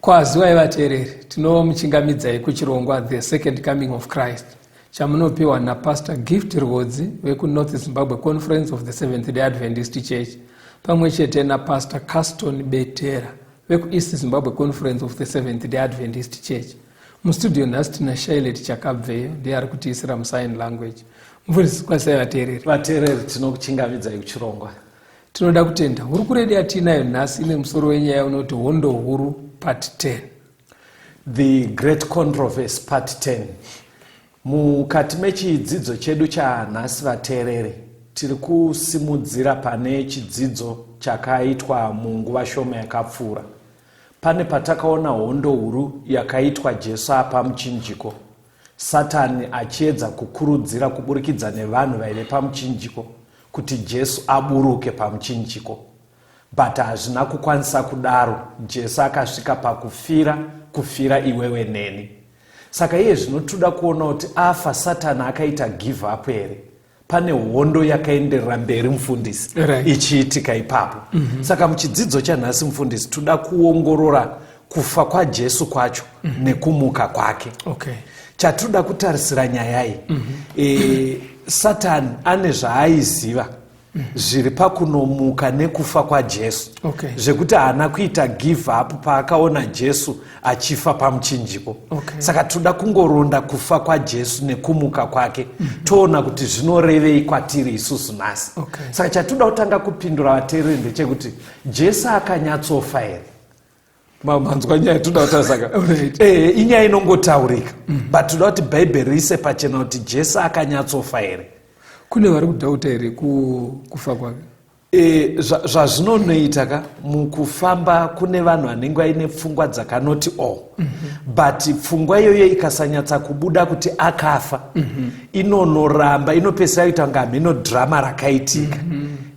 Kwaziwai vateereri, tinomuchingamidzai kuchirongwa The Second Coming of Christ chamunopiwa naPastor Gift Rhodzi weku-North Zimbabwe Conference of the Seventh-day Adventist Church pamwe chete naPastor Caston Betera weku-East Zimbabwe Conference of the Seventh-day Adventist Church. Mustudio nhasi tina Shailet Chakabveyo ndiye ari kutiisira musign language. Mufundisi, kwasai vateereri. Vateereri, tinokuchingamidzai kuchirongwa. Tinoda kutenda huru kuredi yatinayo nhasi ine musoro wenyaya unoti hondo huru part 10. The Great Controversy part 10. Mukati mechidzidzo chedu chanhasi vateereri, tiri kusimudzira pane chidzidzo chakaitwa munguva shoma yakapfuura. Pane patakaona hondo huru yakaitwa Jesu apa muchinjiko. Satani achiedza kukurudzira kuburikidza nevanhu vaive pamuchinjiko kuti Jesu aburuke pamuchinjiko. But hazvina kukwanisa kudaro. Jesu akasvika kufira iwewe neni. Saka iye zvino toda kuona kuti afa Satani akaita give up here. Pane hondo yakaenderera mberi mufundisi ichiitika ipapo. Saka muchidzidzo chanhasi mufundisi toda kuongorora kufa kwa Jesu kwacho nekumuka kwake. Chatoda kutarisira nyaya iyi. Satani ane zvaaiziva zviri pakunomuka nekufa kwaJesu. Zvekuti haana kuita give up paakaona Jesu achifa pamuchinjiko. Saka toda kungoronda kufa kwaJesu nekumuka kwake. Toona kuti zvinorevei kwatiri isusu nhasi. Saka chatoda kutanga kupindura vateereri ndechekuti Jesu akanyatsofa here. Manzwa nyaya toda kutasaka. Inyaya inongotaurika. But toda kuti Bhaibheri rise pachena kuti Jesu akanyatsofa here. Kune vari kudhauta here kufa kwake? Zvazvinonoita ka mukufamba kune vanhu vanenge vaine pfungwa dzakanoti but pfungwa iyoyo ikasanyatsa kubuda kuti akafa, inonoramba, inopesera kuita kunge hameno drama rakaitika.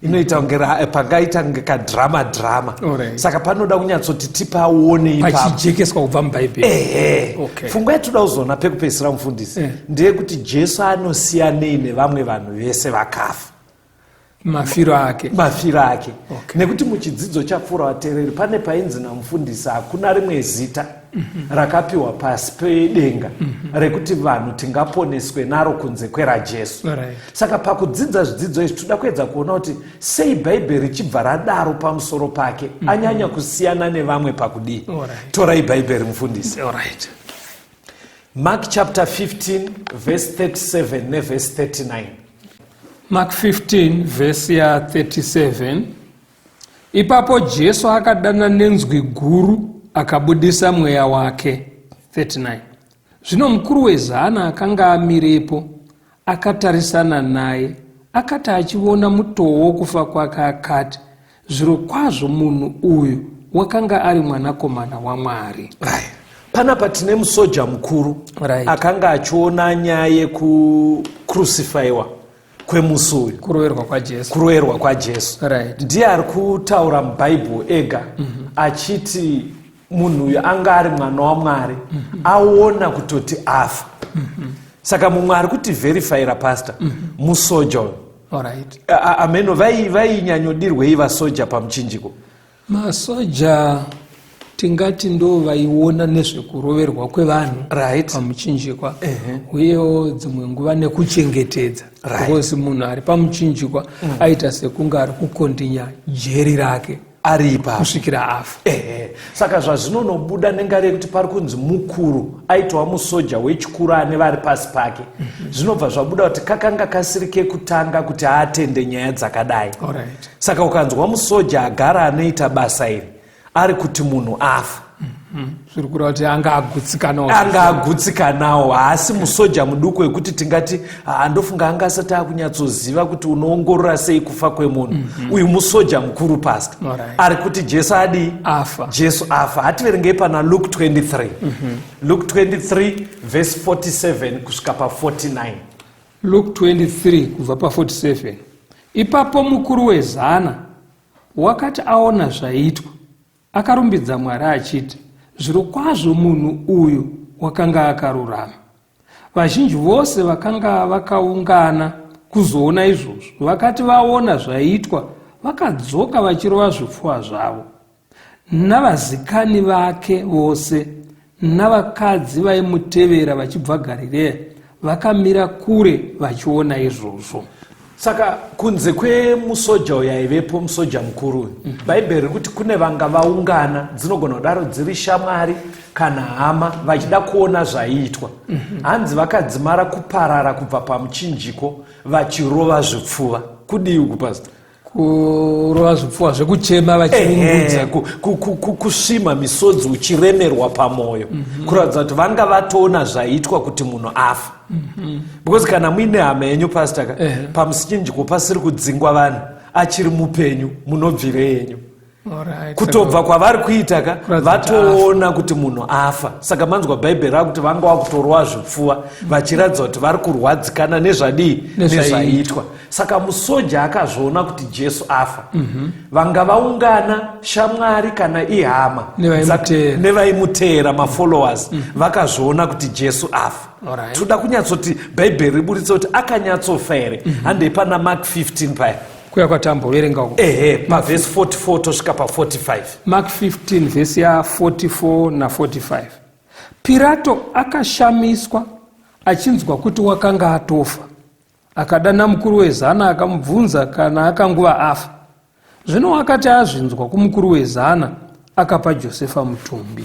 Inoita kunge pangaita kunge kadrama. Saka panoda kunyatsoti tipaone ipapo pachijekeswa kubva muBhaibheri. Pfungwa yatoda kuzoona pekupesera mufundisi ndeyekuti Jesu anosiyanei nevamwe vanhu vese vakafa. Mafiro ake. Nekuti muchidzidzo chapfuura vateereri pane painzi namufundisi hakuna rimwe zita rakapiwa pasi pedenga rekuti vanhu tingaponeswe naro kunze kweraJesu. Saka pakudzidza zvidzidzo izvi toda kuedza kuona kuti sei Bhaibheri chibva radaro pamusoro pake anyanya kusiyana nevamwe pakudii. Torai Bhaibheri mufundisi. Mark chapter 15 verse 37 neverse 39. Mark 15 verse ya 37. Ipapo Jesu akadana nenzwi guru akabudisa mweya wake. 39. Zvino mukuru wezana akanga amirepo akatarisana naye, akati achiona mutoo wokufa kwake akati, zvirokwazvo munhu uyu wakanga ari mwanakomana waMwari. Panapa tine musoja mukuru akanga achiona nyaya yekucrucifiwa kwemusi uyu, kuroverwa kwaJesu. Ndiye ari kutaura muBhaibheri ega achiti munhu uyu anga ari mwana waMwari, aona kutoti afa. Saka mumwe ari kuti verifyira pastor musoja Alright. Ameno vainyanyodirwei vasoja pamuchinjiko? Masoja tingati ndo vaiona nezvekuroverwa kwevanhu pamuchinjikwa, uyewo dzimwe nguva nekuchengetedza, because munhu ari pamuchinjikwa aita sekunge ari kukondinya jeri rake aripa kusvikira afa. Saka zvazvinonobuda nengari yekuti pari kunzi mukuru aitwa musoja wechikuru ane vari pasi pake, zvinobva zvabuda kuti kakanga kasiri kekutanga kuti aatende nyaya dzakadai. Saka ukanzwa musoja agara anoita basa iri ari kuti munhu afa, zviri kureva kuti anga agutsikanawo, haasi musoja muduku wekuti tingati andofunga anga asati akunyatsoziva kuti unoongorora sei kufa kwemunhu. Uyu musoja mukuru pastor, ari kuti Jesu adi afa. Jesu afa. Hativerengei pana Luke 23. Luke 23 verse 47 kusvika pa49. Luke 23 kubva pa47. Ipapo mukuru wezana wakati aona zvaitwa akarumbidza Mwari achiti, zvirokwazvo munhu uyu wakanga akarurama. Vazhinji vose vakanga vakaungana kuzoona izvozvo vakati vaona zvaitwa vakadzoka vachirova zvipfuwa zvavo. Navazikani vake vose navakadzi vaimutevera vachibva Garireya vakamira kure vachiona izvozvo. Saka kunze kwemusoja uyu aivepo, musoja mukuru uyu, Bhaibheri riri kuti kune vanga vaungana, dzinogona kudaro dziri shamwari kana hama, vachida kuona zvaiitwa. Hanzi vakadzimara kuparara kubva pamuchinjiko vachirova zvipfuva. Kudii uku pastor? Kurova zvipfuva zvekuchema vachiungudza, kusvima misodzi uchiremerwa pamwoyo, kuratidza kuti vanga vatoona zvaiitwa kuti munhu afa. Because kana muine hama yenyu pastor, pamuchinjiko pasiri kudzingwa vanhu achiri mupenyu, munobvire yenyu. Kutobva kwavari kuita vatoona kuti munhu afa. Saka manzwa Bhaibheri rakuti vanga vakutorwa zvipfuva vachiratidza kuti vari kurwadzikana nezvadii, nezvaitwa. Saka musoja akazvoona kuti Jesu afa, vanga vaungana shamwari kana ihama nevaimuteera mafollowers, vakazvoona kuti Jesu afa. Toda kunyatsoti Bhaibheri riburitsa kuti akanyatsofa here. Handei pana Mark 15 paya kuya kwatamboverenga uko, pavhesi 44 tosvika pa45. Mark 15 vhesi ya 44 na 45. Pirato akashamiswa achinzwa kuti wakanga atofa, akadana mukuru wezana akamubvunza kana akanguva afa. Zvino akati azvinzwa kumukuru wezana akapa Josefa mutumbi.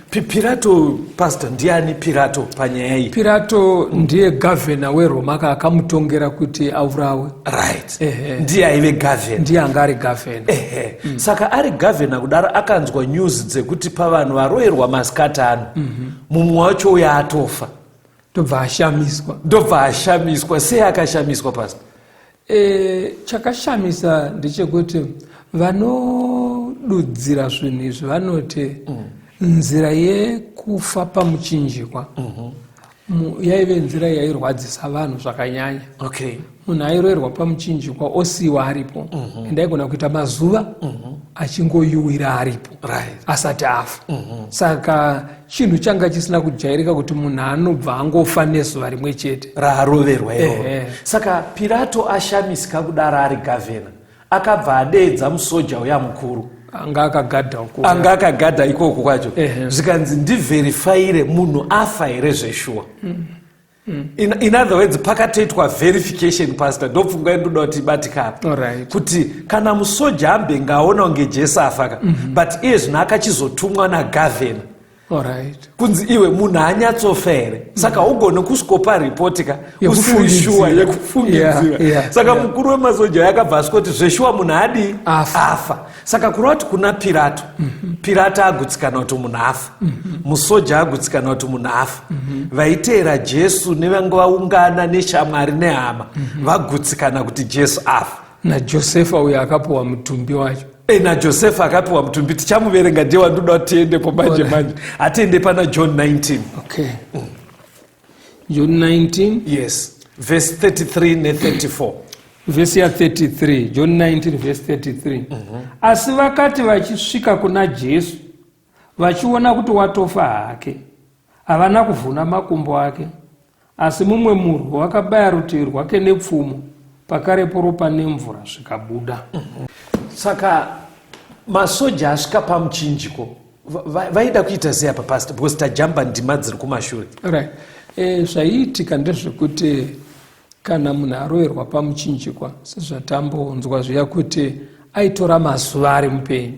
Pirato pastor, ndiani Pirato panyaya iyi? Pirato ndiye gavhena weRoma akamutongera kuti aurawe. Ndiye aive gavhena, ndiye anga ari gavhena. Saka ari gavhena kudaro akanzwa news dzekuti pavanhu varoverwa masikati ano mumwe wacho uya atofa, ndobva ashamiswa. Sei akashamiswa pastor? Chakashamisa ndechekuti vanodudzira zvinhu izvi vanoti nzira yekufa pamuchinjikwa yaive nzira yairwadzisa vanhu zvakanyanya. Munhu airoverwa pamuchinjikwa osiyiwa aripo, ende aigona kuita mazuva achingoyuwira aripo asati afa. Saka chinhu changa chisina kujairika kuti munhu anobva angofa nezuva rimwe chete raaroverwa iroro. Saka Pirato ashamisika kudaro ari gavhena, akabva adeedza musoja uya mukuru anga akagadha ikoko kwacho, zvikanzi ndivherifayire munhu afa here zveshuwa. In other words, pakatoitwa verification pastor, ndopfunga ndoda kuti ibatika kuti kana musoja ambenga aona kunge Jesu afaka, but iye zvino akachizotumwa nagavhena kunzi iwe munhu anyatsofa here, saka ugone kusikopa ripoti usiri shuwa yekufungidzira. Saka mukuru wemasoja yakabva asikuti zveshuwa munhu adi afa. Saka kureva kuti kuna Pirato, Pirato agutsikana kuti munhu afa, musoja agutsikana kuti munhu afa, vaiteera Jesu nevanga vaungana neshamwari nehama vagutsikana kuti Jesu afa. naJosefa uyo akapiwa mutumbi wacho. naJosefa akapiwa mutumbi, tichamuverenga ndiye wandoda kuti tiendepo manje manje. Atiende pana John 19. Okay. John 19. Yes. Verse 33 ne 34. Verse ya 33. John 19 verse 33. Asi vakati vachisvika kuna Jesu vachiona kuti watofa hake, havana kuvhuna makumbo ake, asi mumwe murwi wakabaya rutivi rwake nepfumo pakarepo ropa nemvura zvikabuda. Saka masoja asvika pamuchinjiko vaida kuita sei apa pastor, because tajamba ndima dziri kumashure. Right. Zvaiitika ndezvekuti kana munhu aroverwa pamuchinjikwa sezvatambonzwa zviya kuti aitora mazuva ari mupenyu.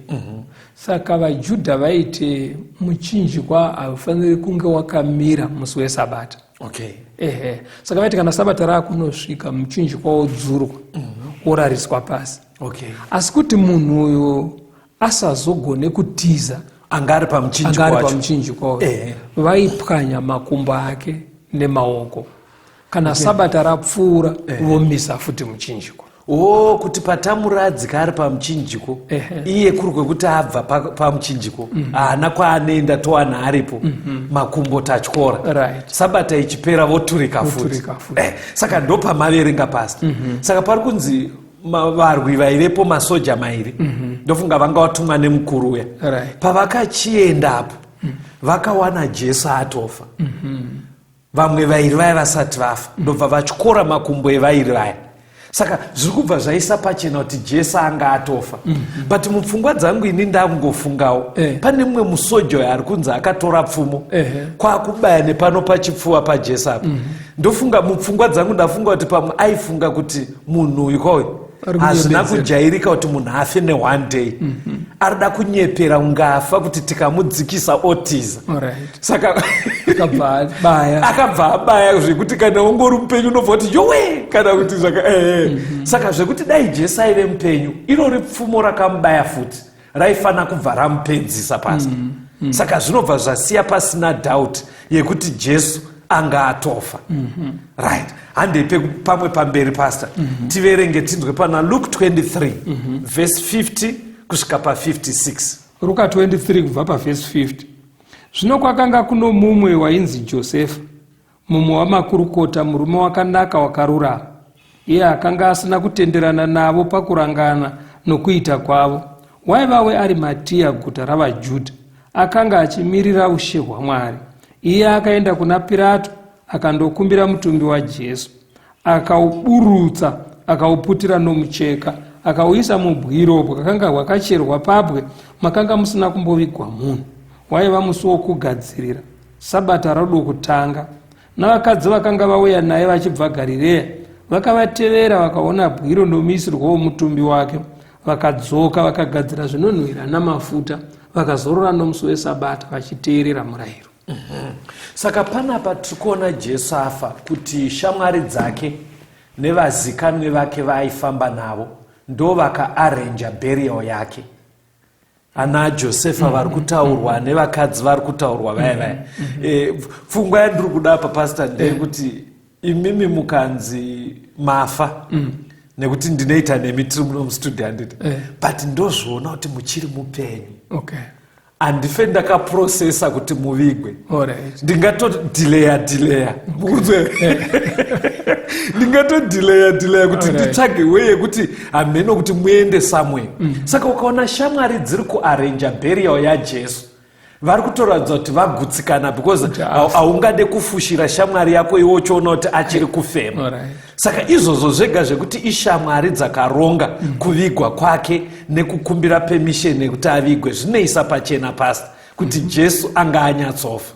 Saka vaJudha vaiti muchinjikwa haufaniri kunge wakamira musi weSabata. Okay. Saka vaiti kana Sabata raakunosvika muchinjikwa wodzurwa worariswa pasi. Okay. Asi kuti munhu uyu asazogone kutiza angari pamuchinjikwa vaipwanya makumbo ake nemaoko. Kana Sabata rapfuura vomisa futi muchinjikwa. Kuti patamuradzika ari pamuchinjiko iye kuri kwekuti abva pamuchinjiko haana kwaanoenda towana aripo makumbo tatyora. Right. Sabata ichipera voturika futi. Saka ndo pamaverenga pasi. Saka pari kunzi varwi vaivepo masoja mairi ndofunga vanga vatumwa nemukuru uya. Right. Pavakachiendapo vakawana Jesu atofa. Vamwe vairi vaya vasati vafa ndobva vachikora makumbo evairi vaya. Saka zviri kubva zvaisa pachena kuti Jesu anga atofa. But mupfungwa dzangu ini ndangofungawo pane mumwe musoja ari kunzi akatora pfumo kwakubaya nepano pachipfuva paJesu apo. Ndofunga mupfungwa dzangu ndafunga kuti pamwe aifunga kuti munhu uyu kwayo hazvina kujairika kuti munhu afe ne1 day. Arida kunyepera ungafa kuti tikamudzikisa otiza. Saka akabva abaya zvekuti kana ungori mupenyu unobva kuti yowe kana kuti saka zvekuti dai Jesu aive mupenyu irori pfumo rakamubaya futi raifana kubva ramupedzisa pasi. Saka zvinobva zvasiya pasina doubt yekuti Jesu anga atofa. Right. Handepe pamwe pamberi pastor. Tiverenge tinzwe pana Luke 23 verse 50 kusvika pa56. Luka 23 kubva paverse 50. Zvino kwakanga kuno mumwe wainzi Josefa, mumwe wamakurukota, murume wakanaka wakarurama. Iye akanga asina kutenderana navo pakurangana nokuita kwavo. Waiva weArimatea, guta ravaJudha. Akanga achimirira ushe hwaMwari. Iye akaenda kuna Pirato akandokumbira mutumbi waJesu. Akauburutsa, akauputira nomucheka, akauisa mubwiropo kakanga hwakacherwa pabwe makanga musina kumbovigwa munhu. Waiva musi wokugadzirira, Sabata rodo kutanga. Navakadzi vakanga vauya naye vachibva Garireya vakavatevera, vakaona bwiro nomuisirwo womutumbi wake, vakadzoka vakagadzira zvinonhuhwira namafuta, vakazorora nomusi weSabata vachiteerera murayiro. Saka panapa tikuona Jesu afa kuti shamwari dzake nevazikanwi vake vaaifamba navo ndo vakaarenja burial yake. Ana Josefa vari kutaurwa nevakadzi vari kutaurwa vaya. Pfungwa yandiri kuda apa pastor ndeyekuti imimi mukanzi mafa nekuti ndinoita nemi tiri muno mustudio handiti, but ndozvoona kuti muchiri mupenyu. Okay. Andife ndakaprocessa kuti muvigwe. Ndingatodileya ndingatodileya kuti nditsvage weye kuti hameno kuti muende somewhere. Saka ukaona shamwari dziri kuarrange burial yaJesu vari kutoradza kuti vagutsikana because haungade kufushira shamwari yako iwo uchiona kuti achiri kufema. Saka izvozvo zvega zvekuti ishamwari dzakaronga kuvigwa kwake nekukumbira permission yekuti avigwe zvinoisa pachena pasi kuti Jesu anga anyatsofa.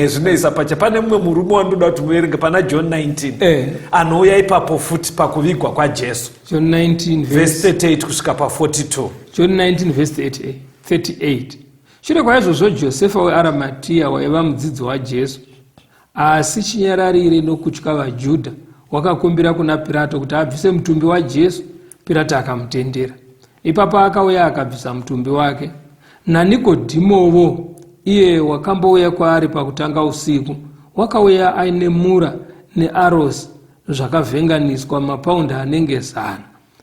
Zvinoisa pachena. Pane mumwe murume wandoda kuti muverenge pana John 19 anouya ipapo futi pakuvigwa kwaJesu. John 19 verse 38 kusvika pa42. John 19 verse 38. Shure kwaizvozvo Josefa weArimatea waiva mudzidzi waJesu, asi chinyararire nokutya vaJudha, wakakumbira kuna Pirato kuti abvise mutumbi waJesu. Pirato akamutendera. Ipapo akauya akabvisa mutumbi wake. NaNikodhimowo, iye wakambouya kwaari pakutanga usiku, wakauya aine mura nearosi zvakavhenganiswa mapaundi anenge 100.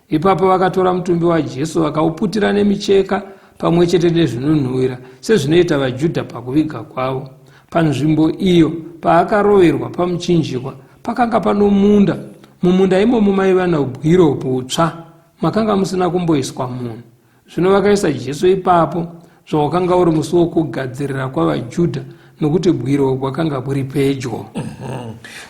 Ipapo vakatora mutumbi waJesu vakauputira nemicheka pamwe chete nezvinonhuhwira sezvinoita vaJudha pakuviga kwavo. Panzvimbo iyo paakaroverwa pamuchinjikwa pakanga pano munda. Mumunda imomo maiva naubwiro butsva, makanga musina kumboiswa munhu. Zvino vakaisa Jesu ipapo, zvawakanga uri musi wokugadzirira kwavaJudha nokuti bwiro bwakanga buri pedyo.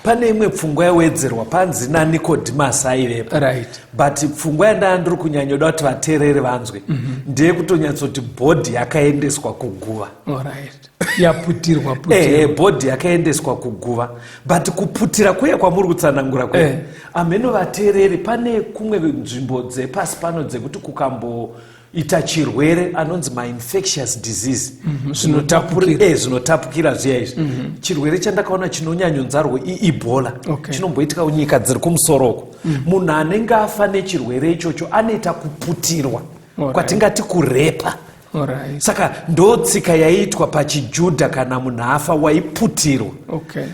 Pane imwe pfungwa yawedzerwa panzi naNicodemus aivepo. Right. But pfungwa yandandiri kunyanyoda kuti vateereri vanzwe ndeye kutonyatsoti bhodhi yakaendeswa kuguva. Alright. Yaputirwa bhodhi yakaendeswa kuguva. But kuputira kuye kwamuri kutsanangura kwe. Ameno vateereri pane kumwe nzvimbo dzepasi pano dzekuti kukamboita chirwere anonzi ma-infectious disease. Zvinotapukira zviya izvi. Chirwere chandakaona chinonyanyonzarwa iEbola. Chinomboitika kunyika dziri kumusoroko. Munhu anenge afa nechirwere ichocho anoita kuputirwa. Kwatingati kurepa. Saka ndotsika yaitwa pachiJudha kana munhu afa waiputirwa.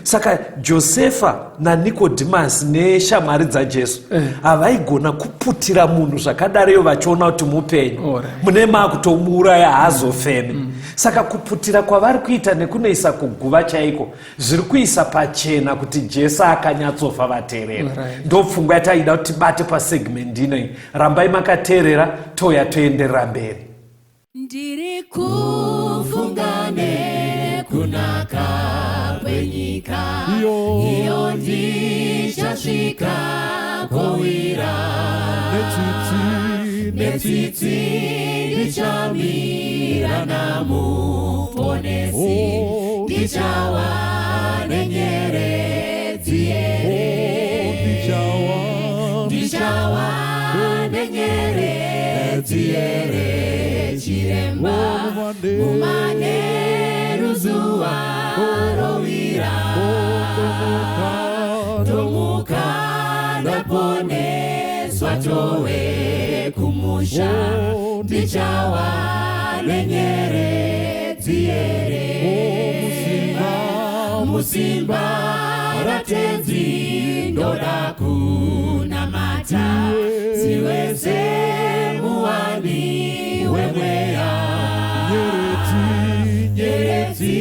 Saka Josefa naNicodemus neshamwari dzaJesu havaigona kuputira munhu zvakadareyo vachiona kuti mupenyu. Mune makutomuuraya haazofeme. Saka kuputira kwavari kuita nekunoisa kuguva chaiko zviri kuisa pachena kuti Jesu akanyatsofa vateereri. Ndopfungwa yataida kuti tibate pasegmendi inei. Rambai makateerera touya toenderera mberi. Ndiri kufunga nekunaka kwenyika, iyo ndichasvika kowira. Netsitsi ndichamira namuponesi, ndichawa nenyeredzi here. Ndichawa nenyeredzi here. Chiremba mumane ruzuwa rovira. Tomuka ndaponeswa towe kumusha, ndichawa nenyeredzi here. Musimba ratenzi ndoda kunamata, siweze muwani wemweya. Nyeredzi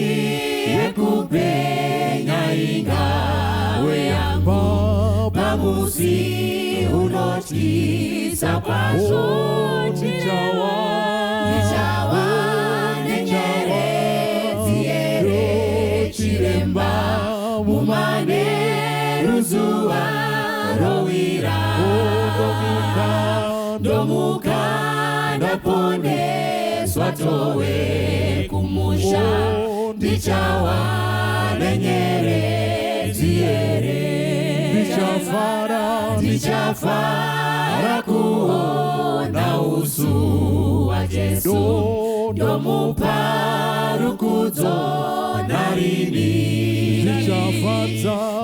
yekupenya ingawe yangu, pamusi unotisa kwazvo. Ndichawa nenyeredzi here. Chiremba mumane ruzuwa rovira. Ndomuka ndaponeswa towe kumusha, ndichawa nenyeredzi here. Ndichafara kuona usu wa Jesu, ndomupa rukudzo narini.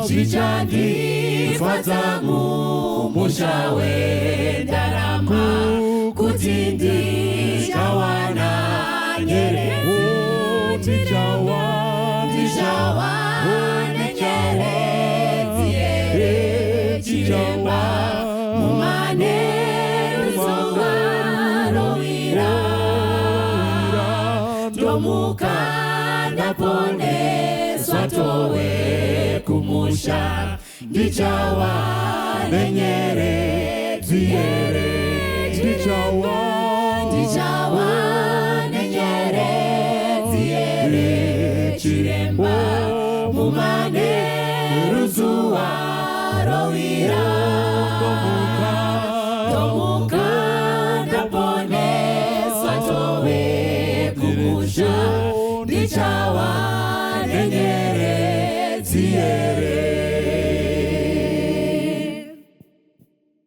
Zvichandifadza mumusha wendarama, kuti ndichawana nyeredzi. Ndichawa nenyeredzi here. Chiremba mumane ruzuwa rovira. Ndomuka ndaponeswa towe kumusha, ndichawa nenyeredzi here. Ndichawa nenyeredzi here. Chiremba mumane ruzuwa rovira. Ndomuka ndaponeswa towe kumusha, ndichawa nenyeredzi here.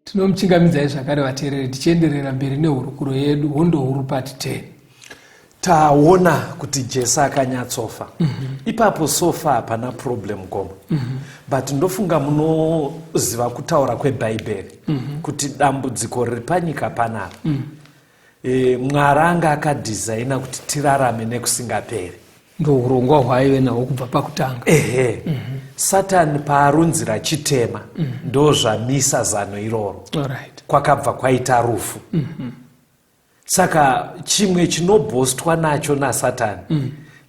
Tinomuchingamidzai zvakare vateereri, tichienderera mberi nehurukuro yedu. Hondo huru part 10. Taona kuti Jesu akanyatsofa. Ipapo sofa hapana problem goma. But ndofunga munoziva kutaura kweBhaibheri kuti dambudziko riri panyika panapa. Mwari anga akadhizaina kuti tirarame nekusingaperi. Ndourongwa hwaive nahwo kubva pakutanga. Satani paarunzira chitema ndozvamisa zano iroro. Kwakabva kwaita rufu. Saka chimwe chinobhostwa nacho naSatani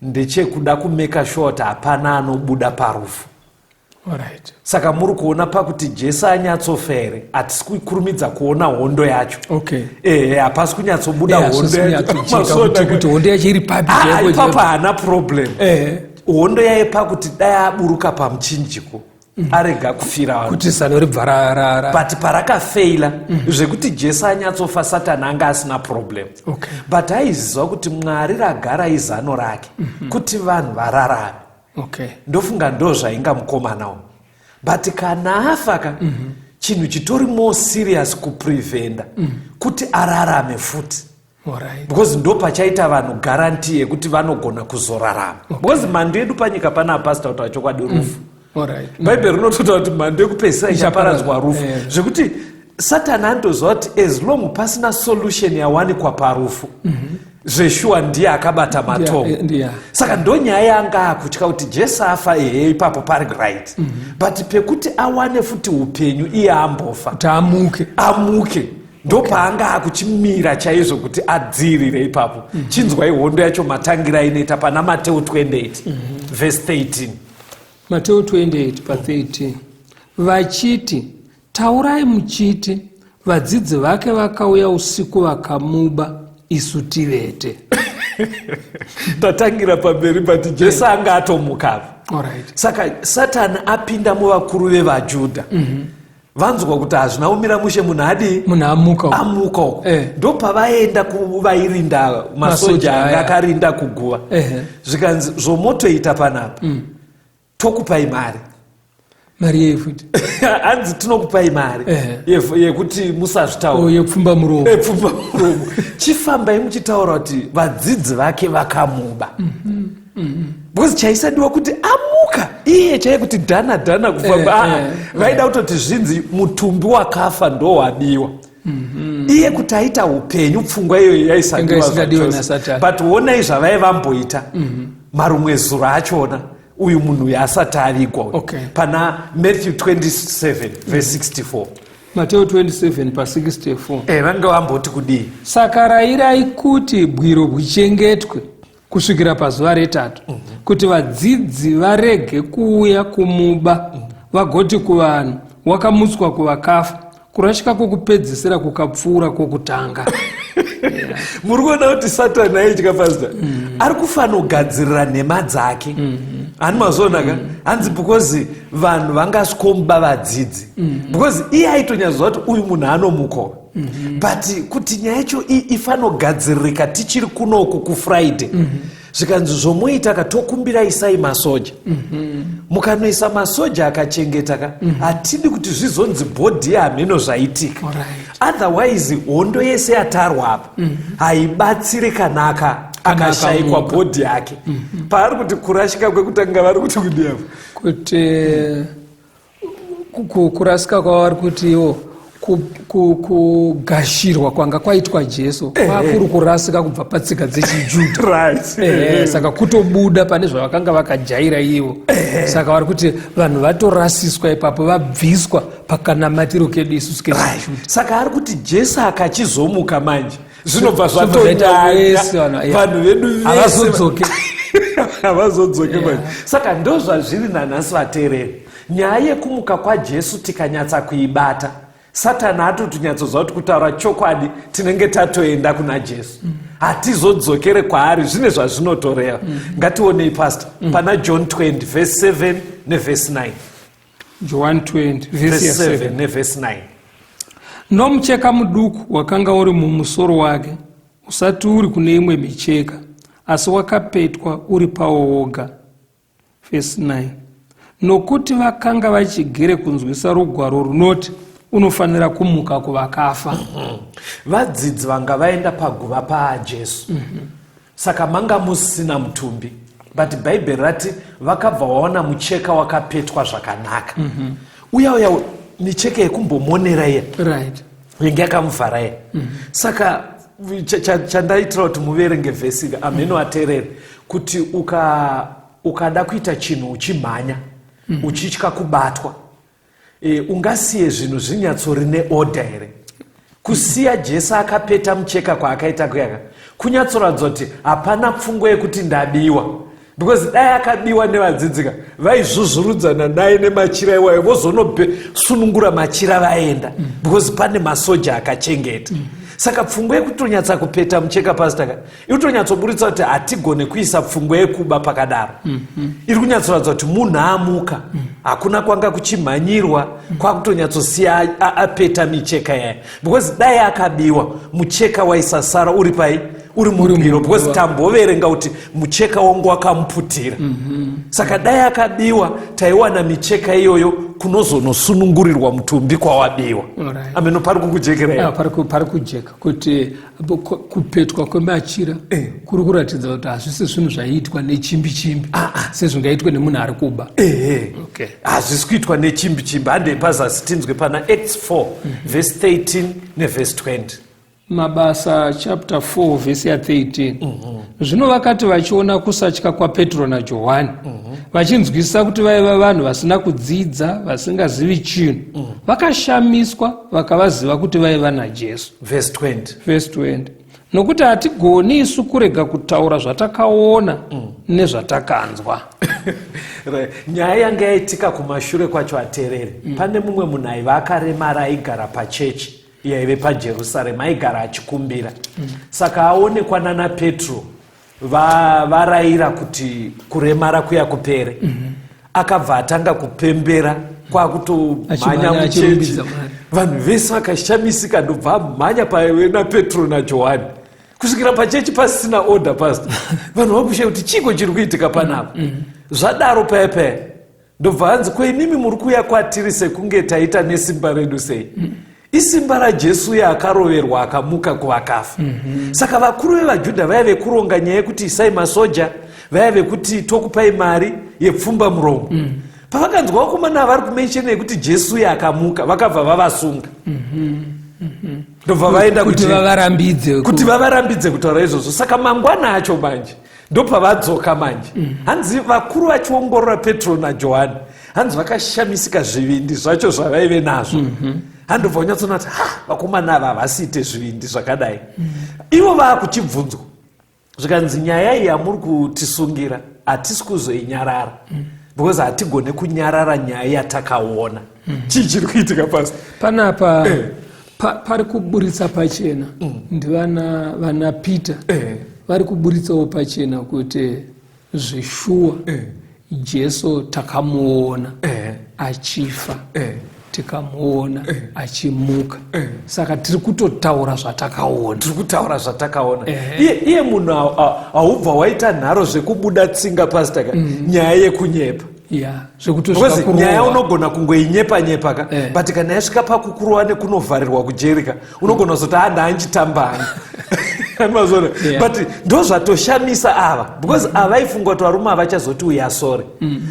ndechekuda kumeka sure kuti hapana anobuda parufu. Saka muri kuona pakuti Jesu anyatsofa here, hatisi kukurumidza kuona hondo yacho. Hapasi kunyatsobuda hondo yacho. Kuti hondo yacho iri papi. Ipapa haana problem. hondo yaipa kuti dai aburuka pamuchinjiko arega kufira vanhu kuti zano ribva but parakafeila zvekuti Jesu anyatsofa Satani anga asina problem. Okay. But aiziva kuti Mwari ragara izano rake kuti vanhu vararame. Okay. Ndofunga ndo zvainga mukomanawo. But kana afaka chinhu chitori more serious kuprevenda kuti ararame futi. Alright. Because ndo pachaita vanhu guarantee yekuti vanogona kuzorarama. Because mhando yedu panyika pana pastor kuti achokwadi rufu. Alright. Bible rinototaura kuti mhando yekupedzisira ichaparadzwa rufu. Zvekuti Satani anotoziva kuti as long pasina solution yawanikwa parufu zveshuwa ndiye akabata matongo. Saka ndo nyaya yanga akutya kuti Jesu afa ipapo pari right. But pekuti awane futi upenyu iye ambofa kuti amuke ndo paanga akuchimira chaizvo kuti adzirire ipapo. Chinzwai hondo yacho matangira inoita pana Mateo 28 verse 13. Mateo 28 pa13 vachiti, taurai muchiti, vadzidzi vake vakauya usiku vakamuba, isu tivete. Tatangira pamberi but Jesu anga atomuka. Alright. Saka Satani apinda muvakuru vevaJudha. Vanzwa kuti hazvina umira mushe munhu adi amuka uko. Ndo pavaenda kuvairinda masoja anga akarinda kuguva. Zvikanzi zvomotoita panapa tokupai mari yefuti hanzi tinokupai mari yekuti musazvitaura yepfumba muromo chifambai muchitaura kuti vadzidzi vake vakamuba. Because chaisadiwa kuti amuka iye chaiye kuti dhana kufamba vaida kutoti zvinzi mutumbi wakafa ndo wabiwa. Iye kuti aita upenyu pfungwa iyoyo yaisadiwa naSatani. But onai zvavaivamboita marumwe zuro achona uyu munhu asati avigwa. Okay. Pana Matthew 27 verse 64. Mateo 27 pa 64 vanga vamboti kudii? Saka rayirai kuti bwiro bwichengetwe kusvikira pazuva retatu, kuti vadzidzi varege kuuya kumuba vagoti kuvanhu wakamutswa kuvakafa, kurasika kwokupedzisira kukapfuura kwokutanga. Muri kuona kuti Satani aitya pastor ari kufanira kugadzirira nhema dzake. Hani mazonaka hanzi because vanhu vangasvikomuba vadzidzi because iye aitonyatsoziva kuti uyu munhu anomuka. But kuti nyaya yacho ifanira kugadziririka tichiri kunoku kuFriday. Zvikanzi zvomuita katokumbira isai masoja. Mukanoisa masoja akachengetaka hatidi kuti zvizonzi bhodhi yehameno zvaitika. Otherwise hondo yese yatarwa apa haibatsiri kanaka akashayikwa bhodhi yake. Paari kuti kurashika kwekutanga vari kuti kudiapo kuti kurasika kwavari kuti iwo kugashirwa kwanga kwaitwa Jesu kwakuri kurasika kubva patsika dzechiJudha. Saka kutobuda pane zvavakanga vakajaira ivo. Saka vari kuti vanhu vatorasiswa ipapo vabviswa pakanamatiro kedu isusu kechiJudha. Saka ari kuti Jesu akachizomuka manje zvinobva zvatonyanya vanhu vedu havazodzoke manje. Saka ndo zvazviri nanhasi vateereri. Nyaya yekumuka kwaJesu tikanyatsa kuibata, Satani atotinyatsozva kuti kutaura chokwadi tinenge tatoenda kuna Jesu. Hatizodzokere kwaari, zvine zvazvinotoreva. Ngationei pastor pana John 20 verse 7 neverse 9. John 20 verse 7 neverse 9. Nomucheka muduku wakanga uri mumusoro wake, usati uri kune imwe micheka, asi wakapetwa uri pawo woga. Verse 9. Nokuti vakanga vachigere kunzwisa rugwaro runoti unofanira kumuka kuvakafa. Vadzidzi vanga vaenda paguva paJesu. Saka manga musina mutumbi. But Bible rati vakabva vaona mucheka wakapetwa zvakanaka. Uya micheka yekumbomonera iya. Right. Yenge yakamuvhara iya. Saka chandaitira kuti muverenge vhesi ameno ateereri kuti ukada kuita chinhu uchimhanya uchitya kubatwa ungasiye zvinhu zvinyatsori neorder here. Kusiya Jesu akapeta mucheka kwaakaita kuyaka kunyatsoratidza kuti hapana pfungwa yekuti ndabiwa. Because dai akabiwa nevadzidzika vaizvuzvurudzana naye nemachira iwayo vozonosunungura machira vaenda because pane masoja akachengeta. Saka pfungwa yekutonyatsa kupeta mucheka pastor iri kutonyatsoburitsa kuti hatigone kuisa pfungwa yekuba pakadaro. Iri kunyatsoratidza kuti munhu amuka, hakuna kwanga kuchimhanyirwa kwakutonyatsosiya apeta micheka yaya, because dai akabiwa mucheka waisasara uri pai, uri murugiro, because tamboverenga kuti mucheka wangu wakamuputira. Saka dai akabiwa taiwana micheka iyoyo kunozonosunungurirwa mutumbi kwawabiwa. Ameno pari kukujekera pari kujeka kuti kupetwa kwemachira kuri kuratidza kuti hazvisi zvinhu zvaiitwa nechimbi-chimbi sezvingaitwe nemunhu ari kuba. Hazvisi kuitwa nechimbi-chimbi. Handei pazasi tinzwe pana Acts 4 verse 13 neverse 20. Mabasa chapter 4 verse ya 13. Zvino vakati vachiona kusatya kwaPetro naJohani, vachinzwisisa kuti vaiva vanhu vasina kudzidza, vasingazivi chinhu, vakashamiswa vakavaziva kuti vaiva naJesu. Verse 20. Nokuti hatigoni isu kurega kutaura zvatakaona nezvatakanzwa. Nyaya yanga yaitika kumashure kwacho aterere. Pane mumwe munhu aiva akaremara aigara pachechi yaive paJerusarema, aigara achikumbira. Saka aonekwa nana Petro varayira kuti kuremara kuya kupere. Akabva atanga kupembera kwakutomhanya muchechi. Vanhu vese vakashamisika ndobva amhanya pavena Petro naJohani. Kusvikira pachechi pasina order pastor. Vanhu vakushayi kuti chiko chiri kuitika panapa. Zvadaro paya ndobva hanzi kwenimi muri kuya kwatiri sekunge taita nesimba redu sei. Isimba raJesu yaakaroverwa akamuka kuvakafa. Saka vakuru vevaJudha vaive kuronga nyaya yekuti isai masoja, vaive kuti tokupai mari yepfumba muromo. Pavakanzwa vakomana vari kumensheni yekuti Jesu yaakamuka, vakabva vavasunga. Ndobva vaenda kuti vavarambidze kutaura izvozvo. Saka mangwana acho manje ndopavadzoka manje. Hanzi vakuru vachiongorora Petro naJohani, hanzi vakashamisika zvivindi zvacho zvavaive nazvo. Handobva unyatsona kuti vakomana ava havasiite zvivindi zvakadai. Ivo vaakuchibvunzwa zvikanzi nyaya iyi yamuri kutisungira hatisi kuzoinyarara, because hatigone kunyarara nyaya yatakaona. Chii chiri kuitika pasi panapa? Pari kuburitsa pachena ndivana Peter vari kuburitsawo pachena kuti zvishuwa Jesu takamuona achifa, tikamuona achimuka. Saka tiri kutotaura zvatakaona. Iye munhu haubva waita nharo zvekubuda tsinga pastor nyaya yekunyepa. Nyaya unogona kungoinyepa-nyepa but kana yasvika pakukuruwa nekunovharirwa kujerika unogona kuzoti handaanjitambani. But ndozvatoshamisa ava, because avaifunga kuti varume havachazoti uyasore.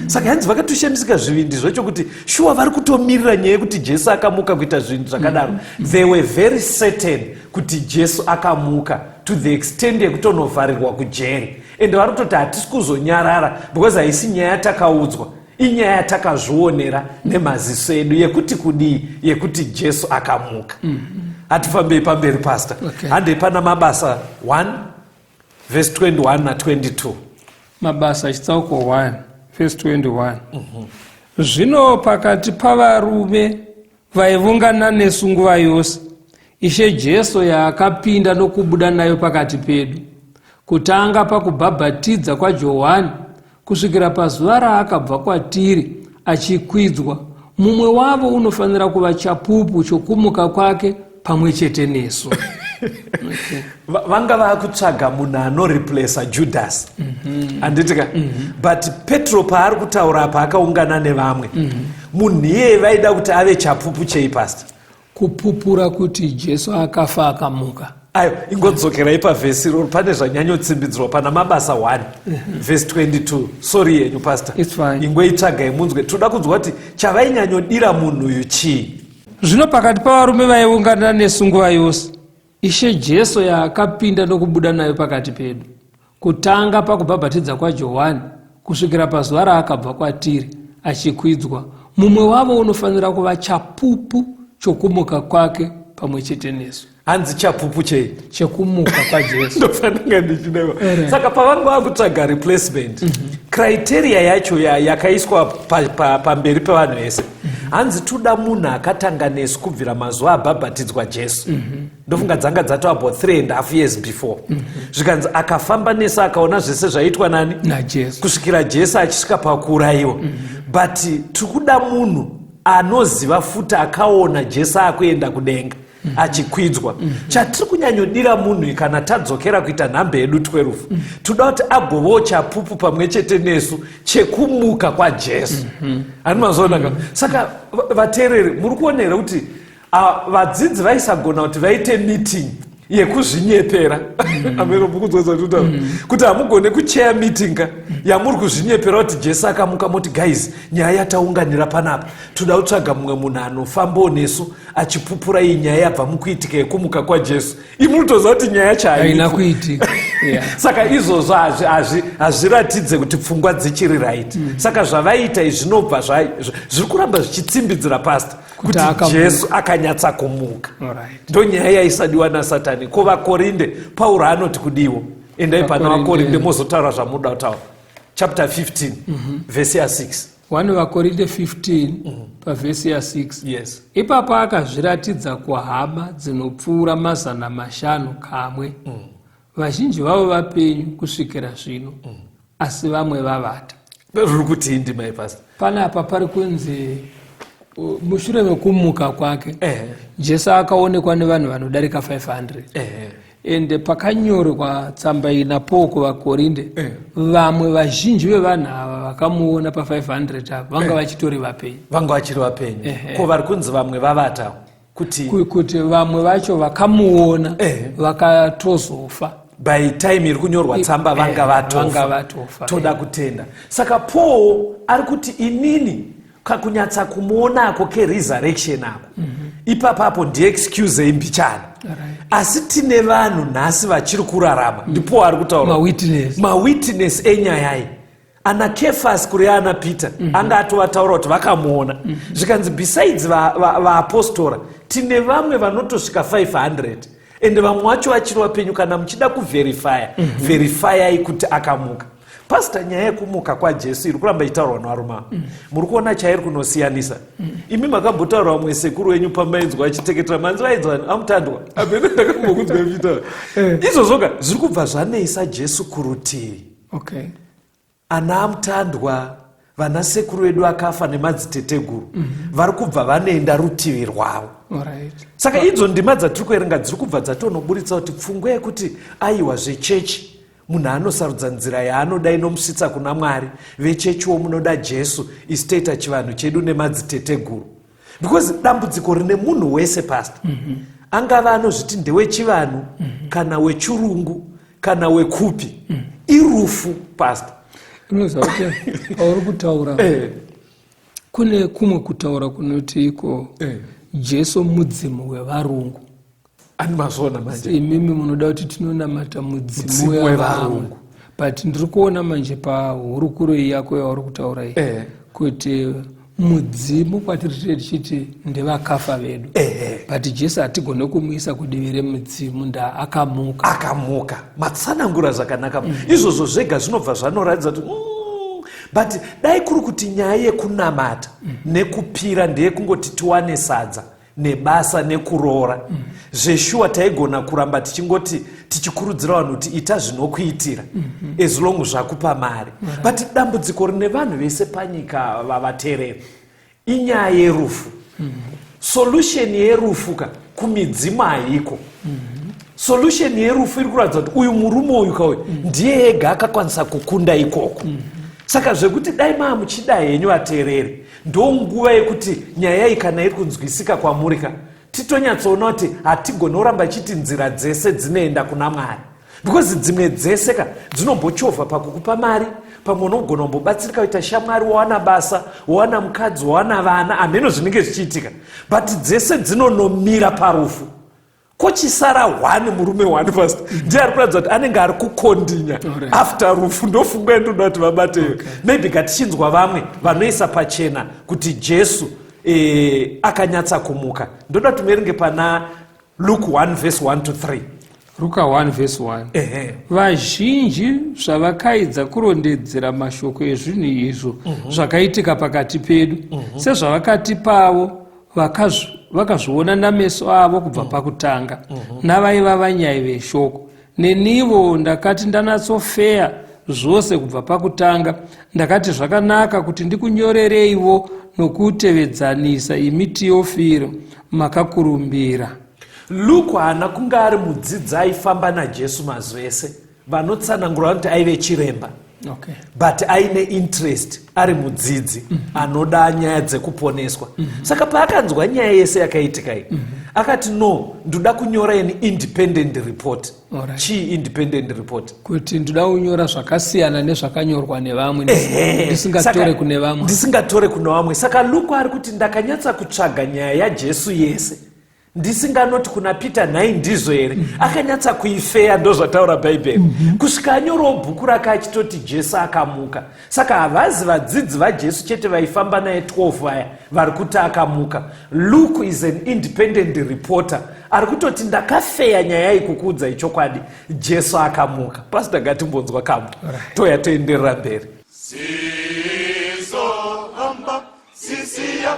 Saka hanzi vakatoshamisika zvivindi zvacho kuti shuwa vari kutomirira nyaya yekuti Jesu akamuka kuita zvinhu zvakadaro. They were very certain kuti Jesu akamuka to the extent yekutonovharirwa kujeri. Ende vari kutoti hatisi kuzonyarara, because haisi nyaya yatakaudzwa, inyaya yatakazvionera nemaziso edu yekuti kudii, yekuti Jesu akamuka. Hatifambei pamberi pastor. Handei pana Mabasa 1 verse 21 na 22. Mabasa chitsauko 1 verse 21. Zvino pakati pavarume vaivungana nesu nguva yose, Ishe Jesu yaakapinda nokubuda nayo pakati pedu, kutanga pakubhabhatidza kwaJohani kusvikira pazuva raakabva kwatiri achikwidzwa. Mumwe wavo unofanira kuva chapupu chokumuka kwake pamwe chete nesu. Vanga vakutsvaga munhu anoreplacea Judas. Handitika? But Petro paari kutaura apa akaungana nevamwe. Munhu iyeye vaida kuti ave chapupu chei pastor? Kupupura kuti Jesu akafa akamuka. Ayo, ingodzokerai pavhesi iro, pane zvanyanyotsimbidzirwa pana Mabasa 1 verse 22. Sorry yenyu pastor. It's fine. Ingoitsvagai munzwe. Toda kunzwa kuti chavainyanyodira munhu uyu chii. Zvino pakati pavarume vaiungana nesu nguva yose, Ishe Jesu yaakapinda nokubuda nayo pakati pedu, kutanga pakubhabhatidza kwaJohani kusvikira pazuva raakabva kwatiri achikwidzwa. Mumwe wavo unofanira kuva chapupu chokumuka kwake pamwe chete nesu. Hanzi chapupu chei? Chekumuka kwaJesu. Ndofanira ndichinewa. Saka pavanga vakutsvaga replacement, criteria yacho yakaiswa pamberi pevanhu vese. Hanzi toda munhu akatanga nesu kubvira mazuva abhabhatidzwa Jesu. ndofunga dzanga dzatova about 3.5 years before. Zvikanzi akafamba nese akaona zvese zvaitwa nani naJesu kusvikira Jesu achisvika pakuurayiwa. But tikuda munhu anoziva futi akaona Jesu akuenda kudenga achikwidzwa. Chatiri kunyanyodira munhu kana tadzokera kuita nhambe yedu 12 toda kuti agovawo chapupu pamwe chete nesu chekumuka kwaJesu. Ani mazonaka. Saka vateereri muri kuona here kuti vadzidzi vaisagona kuti vaite meeting yekuzvinyepera amero mukudzodza kuti hamugone kucheya meeting yamuri kuzvinyepera kuti Jesu akamuka moti guys nyaya yataunganira panapa toda kutsvaga mumwe munhu anofambawo nesu achipupura iyi nyaya yabva mukuitika yekumuka kwaJesu. Imunotoziva kuti nyaya yacho haina kuitika. Saka izvozvo hazviratidze kuti pfungwa dzichiri right. Saka zvavaita izvi zvinobva zviri kuramba zvichitsimbidzira pastor kuti Jesu akanyatsa kumuka. Ndo nyaya yaisadiwa naSatani. Ko vaKorinde Pauro anoti kudiwo endai pana vaKorinde mozotaura zvamuda kutaura chapter 15 verse 6. 1 vaKorinde 15 pavhesi ya6. Yes. Ipapo akazviratidza kuhama dzinopfuura 500 kamwe. Vazhinji vavo vapenyu kusvikira zvino, asi vamwe vavata. Ruri kuti indima ipasta Panapa pari kunzi mushure mekumuka kwake Jesu akaonekwa nevanhu vanodarika 500. Ende pakanyorwa tsamba inapo kuvaKorinde vamwe vazhinji vevanhu ava vakamuona pa500 ava vanga vachitori vapenyu. Vanga vachiri vapenyu. Ko vari kunzi vamwe vavata kuti vamwe vacho vakamuona vakatozofa. By time iri kunyorwa tsamba vanga vatofa. Toda kutenda. Saka Paul ari kuti inini kakunyatsa kumuonako keresurrection ako ipapapo ndiexcuse imbichana. Asi tine vanhu nhasi vachiri kurarama. Ndipo ari kutaura mawitness enyaya iyi. Ana Kefas kuri ana Peter anga atovataura kuti vakamuona. Zvikanzi besides vaapostora tine vamwe vanotosvika 500 ende vamwe vacho vachiri vapenyu. Kana muchida kuverifyai kuti akamuka. Pastor, nyaya yekumuka kwaJesu iri kuramba ichitaurwa navarume. Muri kuona chairi kunosiyanisa. Imi makambotaura mumwe sekuru wenyu pamainzwa achiteketera manzi vainzwa amutandwa apene ndakambokudzwa vitaura izvozvoga zviri kubva zvaneisa Jesu kurutivi. Ana amutandwa vana sekuru vedu akafa nemadziteteguru vari kubva vanoenda rutivi rwavo. Saka idzo ndima dzatiri kuerenga dziri kubva dzatonoburitsa kuti pfungwa yekuti aiwa zvechechi munhu anosarudza nzira yaanoda inomusvitsa kuna Mwari. Vechechiwo munoda Jesu isitoita chivanhu chedu nemadziteteguru. Because dambudziko rine munhu wese pastor angava anozviti ndewechivanhu kana wechirungu kana wekupi irufu pastor. Unoziva kuti pauri kutaura kune kumwe kutaura kunoti iko Jesu mudzimu wevarungu. Ani mazona manje imimi munoda kuti tinonamata mudzimu wevarungu. But ndiri kuona manje pahurukuro yako yauri kutaura iyi kuti mudzimu kwatiri tichiti ndevakafa vedu. But Jesu hatigone kumuisa kudivi remudzimu nda akamuka. Matsanangura zvakanaka. Izvozvo zvega zvinobva zvanoratidza kuti but dai kuri kuti nyaya yekunamata nekupira ndeyekungoti tiwane sadza nebasa nekuroora zveshuwa taigona kuramba tichingoti tichikurudzira vanhu kuti ita zvinokuitira as long zvakupa mari. But dambudziko rine vanhu vese panyika vavateereri inyaya yerufu. Solution yerufu kumidzimu haiko. Solution yerufu iri kuratidza kuti uyu murume uyu kauyu ndiye ega akakwanisa kukunda ikoko. Saka zvekuti dai muchida henyu vateereri ndonguva yekuti nyaya iyi kana iri kunzwisika kwamurika titonyatsoona kuti hatigonoramba chiti nzira dzese dzinoenda kuna Mwari. Because dzimwe dzese dzinombochovha pakukupa mari. Pamwe unogona kumbobatsirika kuita shamwari, wawana basa, wawana mukadzi, wawana vana, ameno zvinenge zvichiitika. But dzese dzinonomira parufu. Kochisara one murume one first. Ndiye ari kuratidza kuti anenge ari kukondinya after rufu. Ndofunga yendoda kuti vabate. Maybe ngatichinzwa vamwe vanoisa pachena kuti Jesu akanyatsa kumuka. Ndoda tumerenge pana Luke 1 verse 1 to 3. Luka 1 verse 1. Vazhinji zvavakaidza kurondedzera mashoko ezvinhu izvo zvakaitika pakati pedu sezvavakati pavo vakazviona nameso avo kubva pakutanga navaiva vanyai veshoko. Nenivo ndakati ndanatsofeya zvose kubva pakutanga. Ndakati zvakanaka kuti ndikunyorereivo nokutevedzanisa imi Teofilo makakurumbira. Luke haana kunge ari mudzidzi aifamba naJesu mazuva ese vanotsanangura kuti aive chiremba. Okay. But aine interest ari mudzidzi anoda nyaya dzekuponeswa. Saka paakanzwa nyaya yese yakaitika iyi akati no, ndoda kunyora an independent report. Alright. Chii independent report? Kuti ndoda kunyora zvakasiyana nezvakanyorwa nevamwe ndisingatore kune vamwe. Ndisingatore kune vamwe. Saka Luke ari kuti ndakanyatsa kutsvaga nyaya yaJesu yese ndisinganoti kuna Peter nhai ndizvo here. Akanyatsa kuifeya, ndozvataura Bhaibheri. Kusvika anyorawo bhuku rake achitoti Jesu akamuka. Saka havazi vadzidzi vaJesu chete vaifamba naye 12 vaya vari kuti akamuka. Luke is an independent reporter. Ari kutoti ndakafeya nyaya ikukuudza ichokwadi, Jesu akamuka. Pastor ngatimbonzwa kamwe. Toya toenderera mberi. Sizohamba sisiya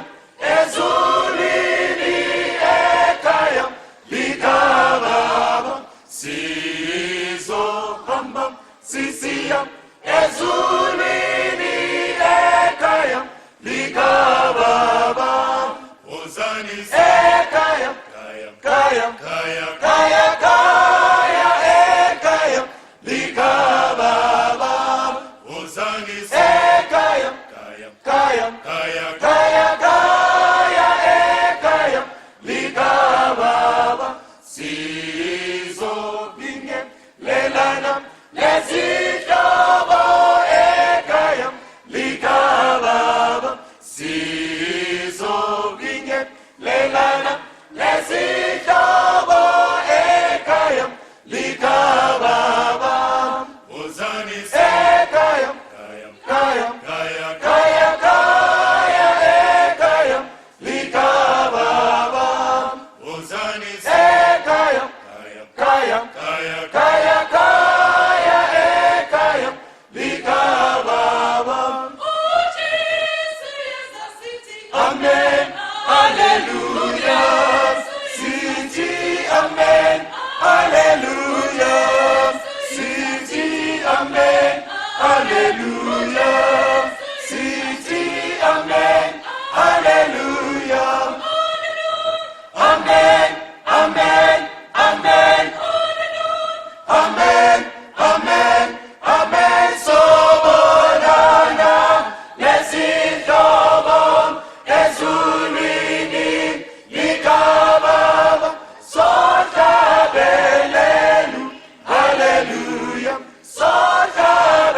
ezulini ekaya likababa. Sizohamba sisiya ezulini ekaya likababa. Ozani ekaya kaya kaya kaya kaya ekaya likababa. Ozani ekaya kaya kaya kaya kaya ekaya likababa. Sizobinge lelana lezihlobo ekaya likababa. Sizobinge lelana lezihlobo ekaya likababa. Ozani ekaya kaya kaya kaya kaya ekaya likababa. Ozani ekaya kaya kaya kaya kaya ekaya likababa. Amen. Hallelujah. City. Amen. Hallelujah. City. Amen. Hallelujah. City. Amen. Hallelujah. Amen. Amen. Amen. Amen. Amen. Amen. Sobonana lezihlobo ezulwini likababa. Sohlabelelu. Hallelujah.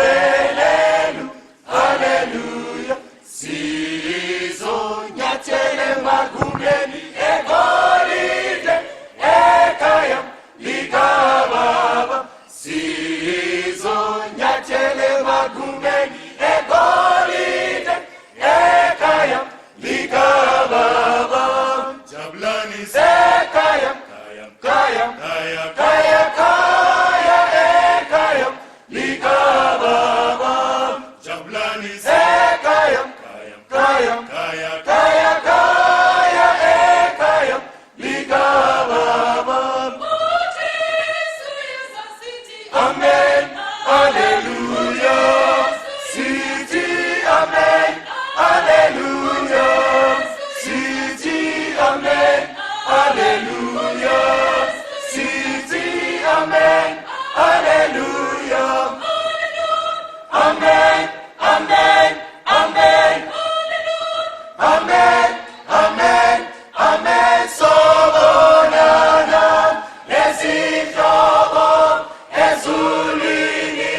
Sohlabelelu. Hallelujah. Sizonyathele magumeni egolide ekaya likababa. Sizonyathele magumeni egolide ekaya likababa. Jabulani ekaya kaya kaya kaya kaya ekaya likababa. Jabulani ekaya kaya kaya kaya kaya ekaya likababa. Amen. Hallelujah. City. Amen. Hallelujah. City. Amen. Hallelujah. City. Amen. Hallelujah. Amen. Amen. Amen. Amen. Amen. Amen. Sobonana lezihlobo ezulwini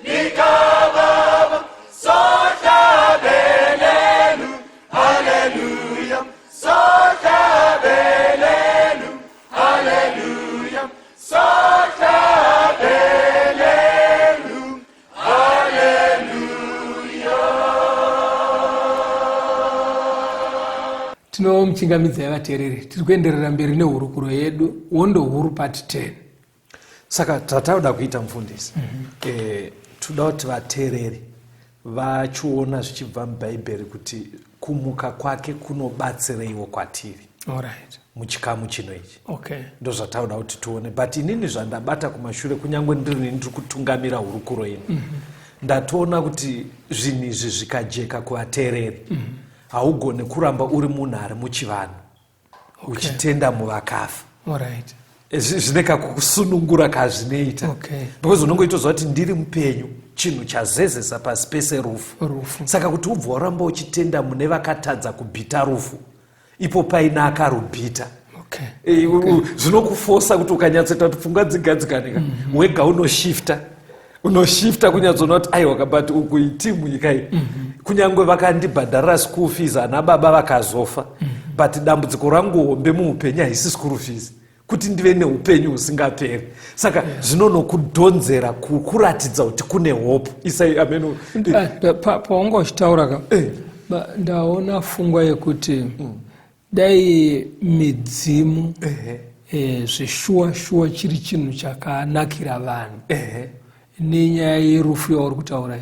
likababa. Sohlabelelu. Hallelujah. Sohlabelelu. Hallelujah. Sohlabelelu. Tinomuchingamidza yavateereri, tiri kuenderera mberi nehurukuro yedu, wondo huru part 10. Saka tatauda kuita mufundisi. Toda kuti vateereri vachiona zvichibva mubhaibheri kuti kumuka kwake kunobatsireiwo kwatiri Alright. muchikamu chino ichi. Okay. Ndo zvatauda kuti tione, but inini zvandabata kumashure kunyange ndiri kutungamira hurukuro ino, ndatoona kuti zvinhu izvi zvikajeka kuvateereri, haugone kuramba uri munhu ari muchivanhu uchitenda muvakafa. Alright. Zvine kakusunungura kazvinoita, because unongoitozva kuti ndiri mupenyu, chinhu chazezesa pasi pese rufu. Saka kuti ubva waramba uchitenda mune vakatadza kubhita rufu, ipo paina akarubhita. Zvinokufosa kuti ukanyatsoita kuti pfungwa dzigadzikanika, wega unoshifta kunyatsoona kuti aiwa but uku itimu nyika iyi, kunyange vakandibhadharira school fees ana baba vakazofa, but dambudziko rangu hombe muupenyu haisi school fees, kuti ndive neupenyu husingaperi. Saka zvinonokudhonzera kukuratidza kuti kune hope. Isai ameno paungochitaura ndaona pfungwa yekuti dai midzimu zvishuwa chiri chinhu chakanakira vanhu nenyaya yerufu yauri kutaura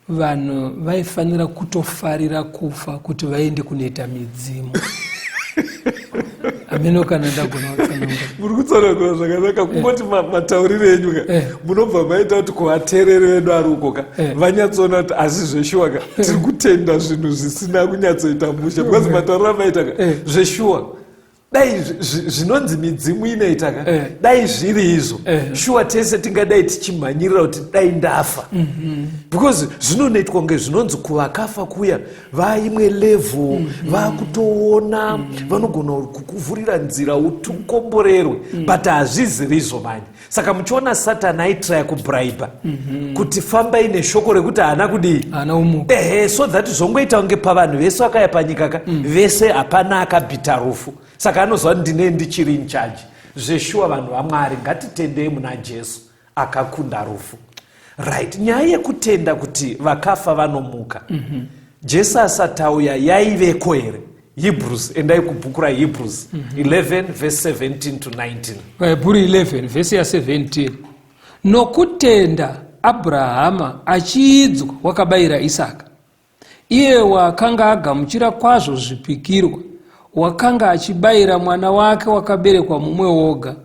vanhu vaifanira kutofarira kufa kuti vaende kunoita midzimu. Ameno kana ndagona kutsanangura. Muri kutsanangura zvakanaka, kungoti matauriro enyu munobva maita kuti kuvateereri vedu ari ukoka vanyatsoona kuti asi zveshuwa tiri kutenda zvinhu zvisina kunyatsoita musha, because matauriro amaita zveshuwa dai zvinonzi midzimu inoita dai zviri izvo shuwa tese tingadai tichimhanyirira kuti dai ndafa, because zvinonoitwa kunge zvinonzi kuvakafa kuya vaimwe level, vakutoona vanogona kukuvhurira nzira kuti ukomborerwe, but hazviziri izvo mani. Saka muchiona Satani aitraya kubraiba kuti fambai neshoko rekuti haana kudii, so that zvongoita kunge pavanhu vese vakaya panyika vese hapana akabhita rufu. Saka anozva ndine ndichiri in charge. Zveshuwa vanhu vaMwari ngatitendei muna Jesu akakunda rufu. Right, nyaya yekutenda kuti vakafa vanomuka, Jesu asati auya yaiveko here? Hebrews, endai kubhuku raHebrews 11 verse 17 to 19. Hebrews 11 verse ya 17. Nokutenda Abrahama achiidzwa wakabayira Isaka, iye wakanga agamuchira kwazvo zvipikirwa, wakanga achibayira mwana wake wakaberekwa mumwe woga,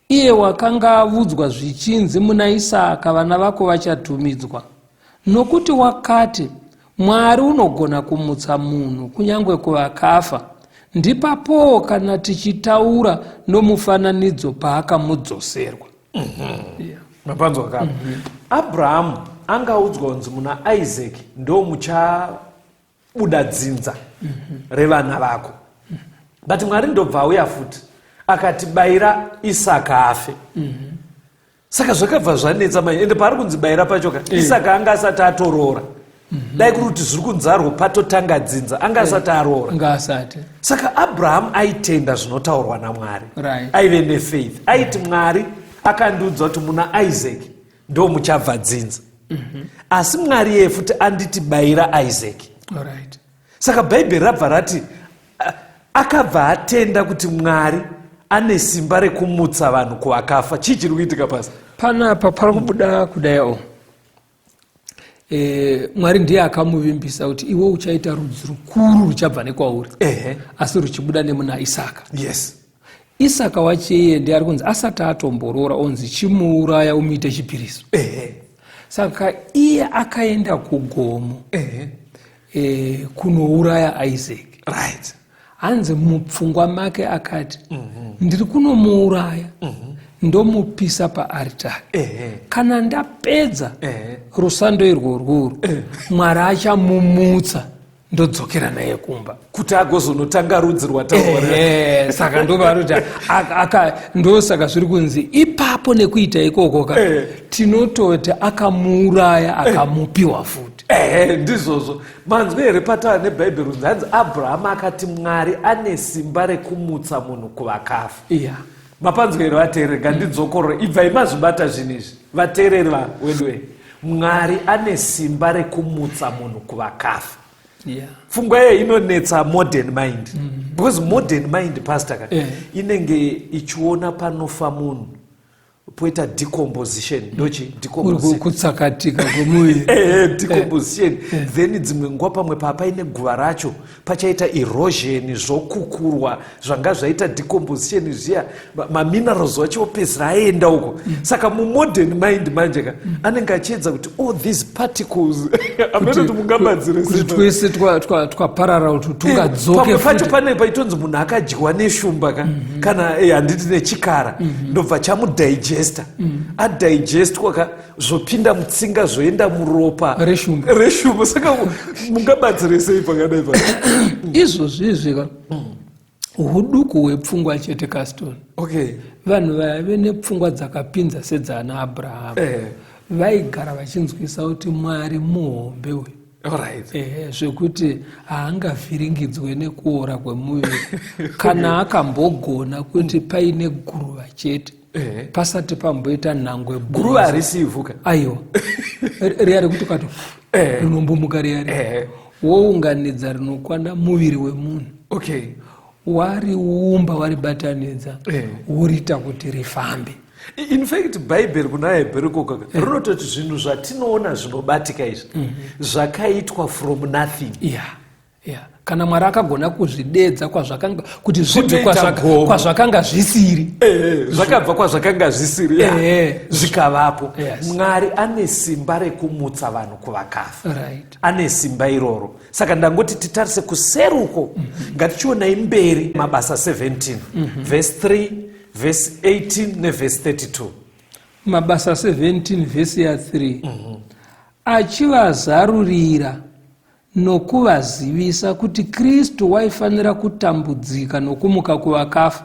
iye wakanga avudzwa zvichinzi muna Isaka vana vako vachatumidzwa. Nokuti wakati Mwari unogona kumutsa munhu kunyange kuvakafa, ndipapo kana tichitaura nomufananidzo paakamudzoserwa. Mapanzo akapa. Abraham angaudzwa kunzi muna Isaac ndo muchabuda dzinza revana vako. But Mwari ndobva auya futi akati bayira Isaka afe. Saka zvakabva zvanetsa mai, ende pari kunzibayira pachoka Isaka anga asati atorora. Dai kuti zviri kunzarwa patotanga dzinza anga asati aroora. Ngasati. Saka Abraham aitenda zvinotaurwa naMwari. Right. Aive nefaith. Aiti Mwari akandiudza kuti muna Isaac ndo muchabva dzinza. Asi Mwari iye futi anditi bayira Isaac. Alright. Saka Bhaibheri rabva rati akabva atenda kuti Mwari ane simba rekumutsa vanhu kuvakafa. Chii chiri kuitika pasi? Panapa pari kubuda kudayo. Mwari ndiye akamuvimbisa kuti iwe uchaita rudzi rukuru ruchabva nekwauri, asi ruchibuda nemuna Isaka. Yes. Isaka wachiye ndiye ari kunzi asati atomborora onzi chimuuraya umuite chipiriso. Saka iye akaenda kugomo kunouraya Isaac. Right. Hanzi mupfungwa make akati ndiri kunomuuraya ndomupisa paaritari, kana ndapedza rusando irworworo Mwari achamumutsa ndodzokera naye kumba kuti agozonotanga rudzi rwataura. Saka ndovaruti ndosaka zviri kunzi ipapo nekuita ikoko tinototi akamuuraya akamupiwa futi. Ndizvozvo manzwi here patava nebhaibheri unzi Abrahama akati Mwari ane simba rekumutsa munhu kuvakafa. Mapanzwa here vateereri, ngandidzokorore ibvai mazvibata zvinhu izvi vateereri vaweduwe. Mwari ane simba rekumutsa munhu kuvakafa. Pfungwa iye inonetsa modern mind, because modern mind pastor inenge ichiona panofa munhu poita decomposition ndochi kutsakatika kwemuviri decomposition then dzimwe nguva pamwe papaine guva racho pachaita erosion, zvokukurwa zvanga zvaita decomposition zviya, maminerals wacho opedzera aenda uko. Saka mumodern mind manje ka anenge achiedza kuti all these particles amene mungabadzire kuti twese twaparara kuti tungadzoke pacho pane paitonzi munhu akadyiwa neshumba kana handiti nechikara ndobva chamudigesta adigestwa ka zvopinda mutsinga zvoenda muropa reshumba. Saka mungabadzire sei pakadai pa izvozvizvi ka uduku hwepfungwa chete Caston. Vanhu vaive nepfungwa dzakapinza sedzana Abrahamu vaigara vachinzwisa kuti Mwari muhombe uyu. Zvekuti haangavhiringidzwe nekuora kwemuviri kana akambogona kuti paine guruva chete pasati pamboita nhangwe guruva harisi ivhuka aiwa riya kuti kato rinombomuka riya wounganidza rinokwana muviri wemunhu wariumba waribatanidza woriita kuti rifambe. In fact bhaibheri kuna hebheri kokaka rinototi zvinhu zvatinoona zvinobatika izvi zvakaitwa from nothing. Kana Mwari akagona kuzvidedza kwazvakanga kuti zvibve kwazvakanga zvisiri zvakabva kwazvakanga zvisiri zvikavapo. Mwari ane simba rekumutsa vanhu kuvakafa, ane simba iroro. Saka ndangoti titarise kuseruko ngatichionai mberi Mabasa 17 verse 3 verse 18 neverse 32. Mabasa 17 verse ya 3 achivazarurira nokuvazivisa kuti Kristu waifanira kutambudzika nokumuka kuvakafa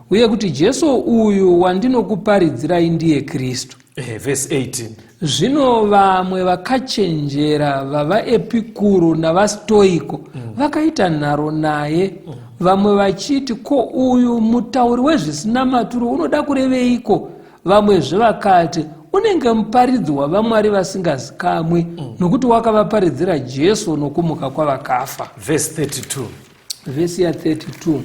uye kuti Jesu uyu wandinokuparidzirai ndiye Kristu. Verse 18. Zvino vamwe vakachenjera vavaepikuro navastoiko vakaita nharo naye, vamwe vachiti ko uyu mutauri wezvisina maturo unoda kureveiko? Vamwezve vakati unenge muparidzi wavamwari vasingazikamwi nokuti wakavaparidzira Jesu nokumuka kwavakafa. Verse 32. Verse ya 32.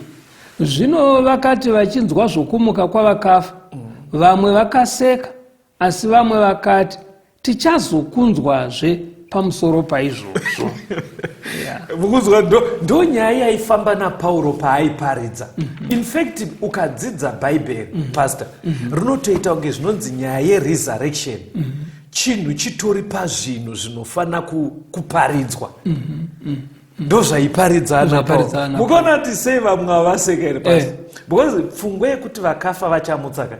Zvino vakati vachinzwa zvokumuka kwavakafa vamwe vakaseka, asi vamwe vakati tichazokunzwazve pamusoro paizvozvo. Mukuzwa ndo nyaya yaifamba naPauro paaiparidza. In fact ukadzidza bhaibheri pastor rinotoita kunge zvinonzi nyaya yeresurrection chinhu chitori pazvinhu zvinofana kuparidzwa. Ndo zvaiparidzana Pauro. Mukaona kuti sei vamwe havaseka here pastor? Because pfungwa yekuti vakafa vachamutsaka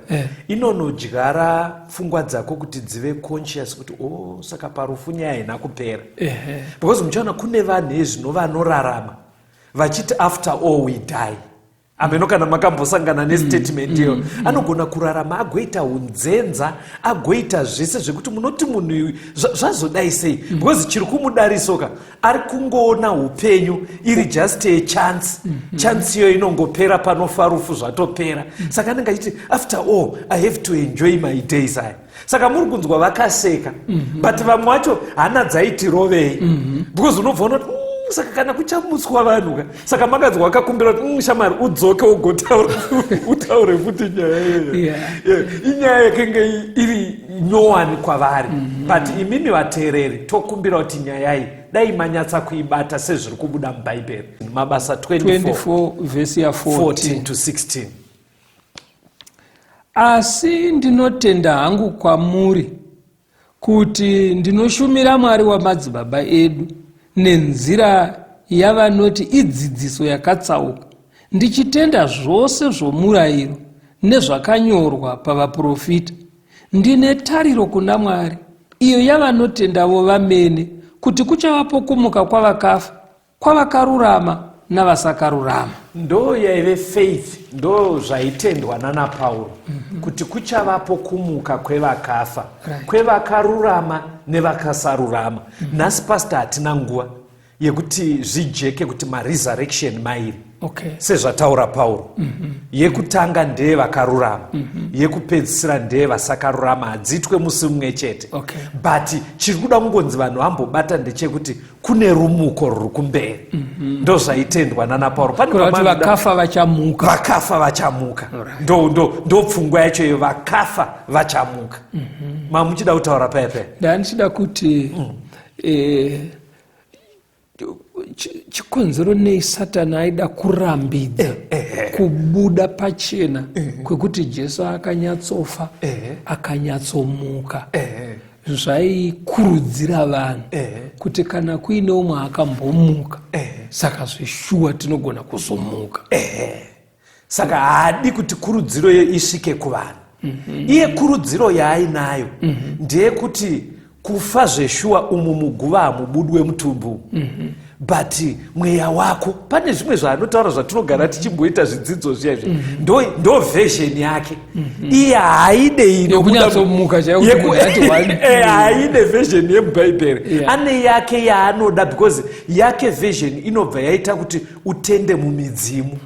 inonodyara pfungwa dzako kuti dzive conscious kuti saka parufu nyaya haina kupera. Because muchaona kune vanhu ezvino vanorarama vachiti after all we die. Ameno kana makambosangana nestatement iyo anogona kurarama agoita unzenza agoita zvese zvekuti munoti munhu zvazodai sei because chiri kumudarisoka ari kungoona upenyu iri just a chance iyo inongopera panofa rufu zvatopera. Saka anenge achiti after all I have to enjoy my days. Saka muri kunzwa vakaseka but vamwe vacho hana dzaiti rovei because unobva saka kana kuchamutswa vanhu saka makadzi wakakumbira kuti shamari udzoke utaure futi nyaya inyaya yakenge iri nyowani kwavari but imimi vateereri tokumbira kuti nyaya iyi dai manyatsa kuibata sezviri kubuda mubhaibheri. Mabasa 24 verse ya 14 to 16. Asi ndinotenda hangu kwamuri kuti ndinoshumira Mwari wamadzibaba edu nenzira yavanoti idzidziso yakatsauka, ndichitenda zvose zvomurayiro nezvakanyorwa pavaprofita. Ndine tariro kuna Mwari, iyo yavanotendavo vamene, kuti kuchavapo kumuka kwavakafa, kwavakarurama navasakarurama. Ndo yaive faith, ndo zvaitendwa naPauro kuti kuchavapo kumuka kwevakafa, kwevakarurama nevakasarurama. Nhasi pastor hatina nguva yekuti zvijeke kuti maresurrection mairi Okay. sezvataura Pauro. Yekutanga ndeye vakarurama, yekupedzisira ndeye vasakarurama, hadziitwe musi mumwe chete. Okay. But chiri kuda kungonzi vanhu vambobata ndechekuti kune rumuko ruri kumberi. Ndo zvaitendwa nana Pauro. Kuti vakafa vachamuka. Vakafa vachamuka. Ndo pfungwa yacho iyo, vakafa vachamuka. Muchida kutaura pepe. Ndichida kuti chikonzero nei Satani aida kurambidza kubuda pachena kwekuti Jesu akanyatsofa akanyatsomuka. Zvaikurudzira vanhu kuti kana kuine umwe akambomuka saka zveshuwa tinogona kuzomuka. Saka haadi kuti kurudziro iyo isvike kuvanhu. Iye kurudziro yaainayo ndeyekuti kufa zveshuwa umu muguva hamubudwe mutumbu. But mweya wako pane zvimwe zvaanotaura zvatinogara tichimboita zvidzidzo zviya ndo version yake. Iye haide inokunyatsomuka haide version yemubhaibheri. Ane yake yaanoda because yake version inobva yaita kuti utende mumidzimu.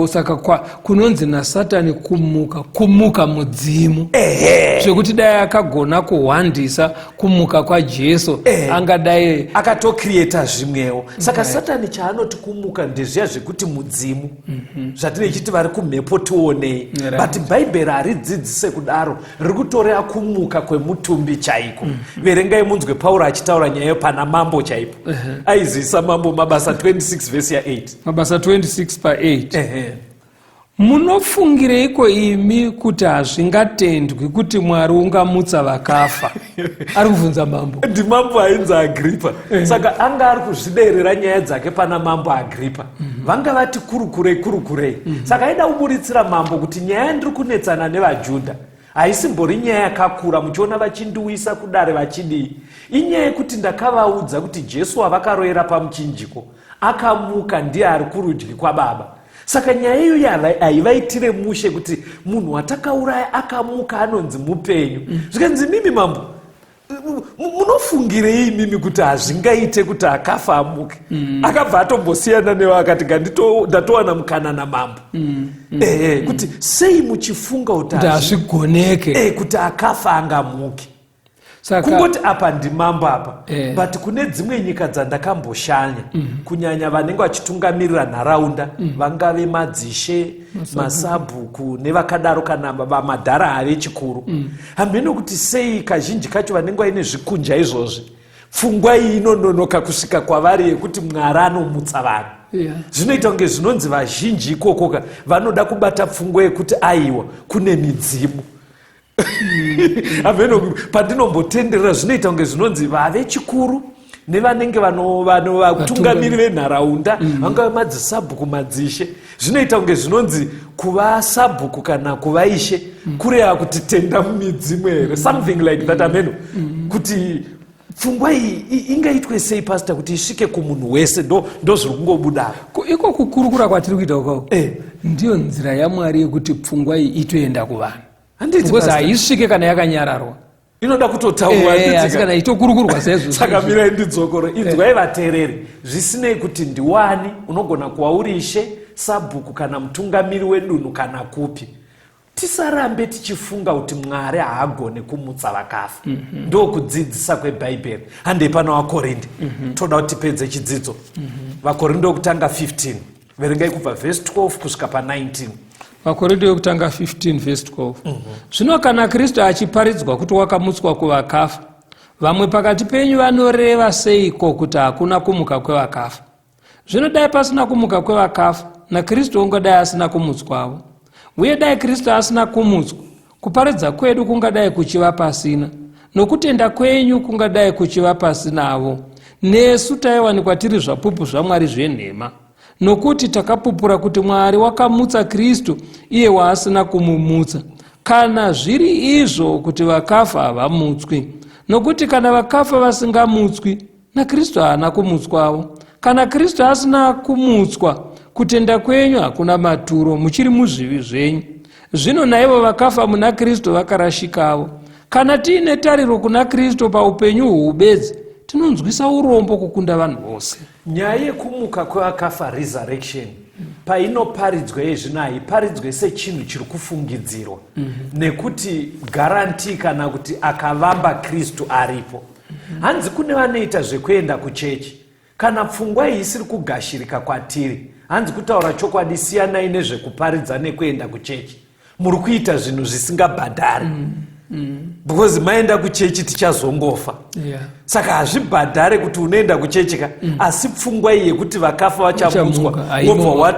Saka kunonzi naSatani kumuka mudzimu. Zvekuti dai akagona kuhwandisa kumuka kwaJesu angadai akatocreata zvimwewo. Saka Satani chaanoti kumuka ndezviya zvekuti mudzimu, zvatinechiti vari kumhepo tionei. But bhaibheri haridzidzise kudaro, riri kutoreva kumuka kwemutumbi chaiko. Verengai munzwe Pauro achitaura nyaya pana mambo chaipo. Aizisa mambo Mabasa 26 vesi ya 8. Mabasa 26 pa 8. Munofungireiko imi kuti hazvingatendwi kuti Mwari ungamutsa vakafa? Ari kuvunza mambo. Ndi mambo ainzi Agripa. Saka anga ari kuzviderera nyaya dzake pana mambo Agripa. Vanga vati kurukurei. Saka aida kuburitsira mambo kuti nyaya ndiri kunetsana nevaJudha haisimbori nyaya yakakura muchiona vachindiwisa kudare vachidii. Inyaya yekuti ndakavaudza kuti Jesu wavakaroera pamuchinjiko akamuka, ndiye ari kurudyi kwaBaba. Saka nyaya iyo haivaitire mushe kuti munhu watakauraya akamuka anonzi mupenyu. Zvikanzi mimi mambo munofungirei mimi kuti hazvingaite kuti akafa amuke? Akabva atombosiyana nevo akati ndatowana mukana namambo. Kuti sei muchifunga kuti hazvigoneke kuti akafa angamuke? Kungoti apa ndimambo apa. But kune dzimwe nyika dzandakamboshanya, kunyanya vanenge vachitungamirira nharaunda, vangave madzishe, masabhuku nevakadaro, kana vamadhara ave chikuru. Hamene kuti sei kazhinji kacho vanenge vaine zvikunja izvozvi pfungwa iyi inononoka kusvika kwavari yekuti Mwari anomutsa vanhu. Zvinoita kunge zvinonzi vazhinji ikokoka vanoda kubata pfungwa yekuti aiwa kune midzimu. Pandinombotenderera zvinoita kunge zvinonzi vave chikuru nevanenge vatungamiri venharaunda, vangave madzisabhuku, madzishe, zvinoita kunge zvinonzi kuva sabhuku kana kuva ishe kureva kuti tenda mumidzimu here, something like that. Ameno kuti pfungwa iyi ingaitwe sei pastor kuti isvike kumunhu wese? Ndo zviri kungobuda iko kukurukura kwatiri kuita ukoko. Ndiyo nzira yaMwari yekuti pfungwa iyi itoenda kuvanhu. Because haisvike kana yakanyararwa, inoda kutotaurwa asi kana itokurukurwa sezvo. Saka mirai ndidzokoro, inzwai vateereri, zvisinei kuti ndiwani, unogona kuva uri ishe, sabhuku kana mutungamiri wedunhu kana kupi. Tisarambe tichifunga kuti Mwari haagone kumutsa vakafa. Ndo kudzidzisa kwebhaibheri. Handei pana vaKorinde. Toda kuti tipedze chidzidzo. VaKorinde wokutanga 15. Verengai kubva vhesi 12 kusvika pa19. VaKorinde wokutanga 15 vhesi 12. Zvino kana Kristu achiparidzwa kuti wakamutswa kuvakafa, vamwe pakati penyu vanoreva seiko kuti hakuna kumuka kwevakafa? Zvino dai pasina kumuka kwevakafa, naKristu ungadai asina kumutswawo. Uye dai Kristu asina kumutswa, kuparidza kwedu kungadai kuchiva pasina, nokutenda kwenyu kungadai kuchiva pasinawo. Nesu taiwanikwa tiri zvapupu zvaMwari zvenhema, nokuti takapupura kuti Mwari wakamutsa Kristu iye waasina kumumutsa, kana zviri izvo kuti vakafa havamutswi. Nokuti kana vakafa vasingamutswi, naKristu haana kumutswawo. Kana Kristu asina kumutswa, kutenda kwenyu hakuna maturo, muchiri muzvivi zvenyu. Zvino naivo vakafa muna Kristu vakarashikawo. Kana tiine tariro kuna Kristu paupenyu hwubedzi, tinonzwisa urombo kukunda vanhu vose. Nyaya yekumuka kwevakafa, resurrection, painoparidzwa yezvino haiparidzwe sechinhu chiri kufungidzirwa nekuti garanti kana kuti akavamba Kristu aripo. Hanzi kune vanoita zvekuenda kuchechi kana pfungwa iyi isiri kugashirika kwatiri. Hanzi kutaura chokwadi siyanai nezvekuparidza nekuenda kuchechi. Muri kuita zvinhu zvisingabhadhari. Because maenda kuchechi tichazongofa. Saka hazvibhadhare kuti unoenda kuchechika asi pfungwa iyi yekuti vakafa vachamutswa wobva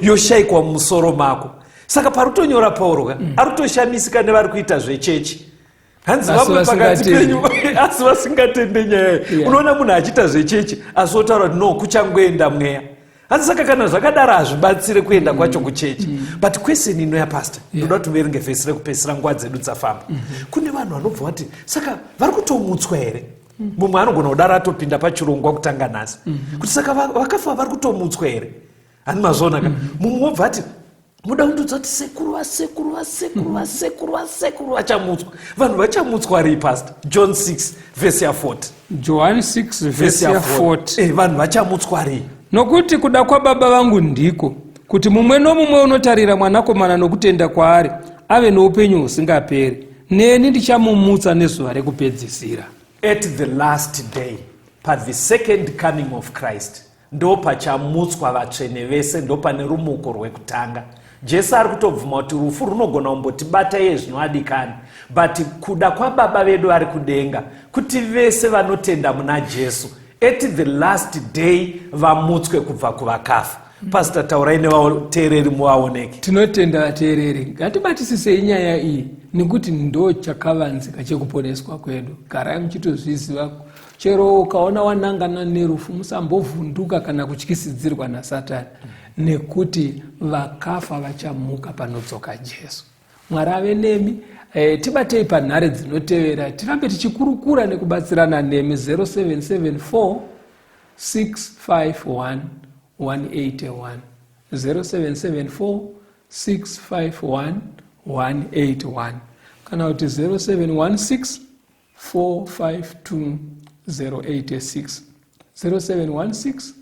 yoshayikwa mumusoro mako. Saka parutonyora Pauro aritoshamisika nevari kuita zvechechi. Hanzi vamwe pakati penyu asi vasingatende nyaya. Unoona munhu achiita zvechechi asi otaura kuti no kuchangoenda mweya. Hanzi saka kana zvakadaro hazvibatsire kuenda kwacho kuchechi. But question inoya pastor, ndoda kuti verenge vhesi rekupedzisira nguva dzedu dzafamba. Kune vanhu vanobva vati saka vari kutomutswa here? Mumwe anogona kudaro atopinda pachirongwa kutanga nhasi kuti saka vakafa vari kutomutswa here? Hani mazvoona ka? Mumwe obva ati muda kundudza kuti sekuru vachamutswa. Vanhu vachamutswa rii pastor? John 6 verse 40. John 6 verse 40. Vanhu vachamutswa rii? Nokuti kuda kwababa vangu ndiko kuti mumwe nomumwe unotarira mwanakomana nokutenda kwaari ave noupenyu husingaperi, neni ndichamumutsa nezuva rekupedzisira. At the last day, pa the second coming of Christ, ndo pachamutswa vatsvene vese, ndo pane rumuko rwekutanga. Jesu ari kutobvuma kuti rufu runogona kumbotibata iye zvinoadikani, but kuda kwababa vedu ari kudenga kuti vese vanotenda muna Jesu at the last day vamutswe kubva kuvakafa. Pastor, taurai nevateereri muvaoneke. Tinotenda vateereri, ngatibatisisei nyaya iyi nekuti ndo chakavanzika chekuponeswa kwedu. Garai muchitozviziva, chero ukaona wanangana nerufu musambovhunduka kana kutyisidzirwa naSatani, nekuti vakafa vachamuka panodzoka Jesu. Mwari ave nemi. Tibatei panhare dzinotevera, tirambe tichikurukura nekubatsirana nemi. 0774 651 181 0774 651 181 kana kuti 0716 452 086 0716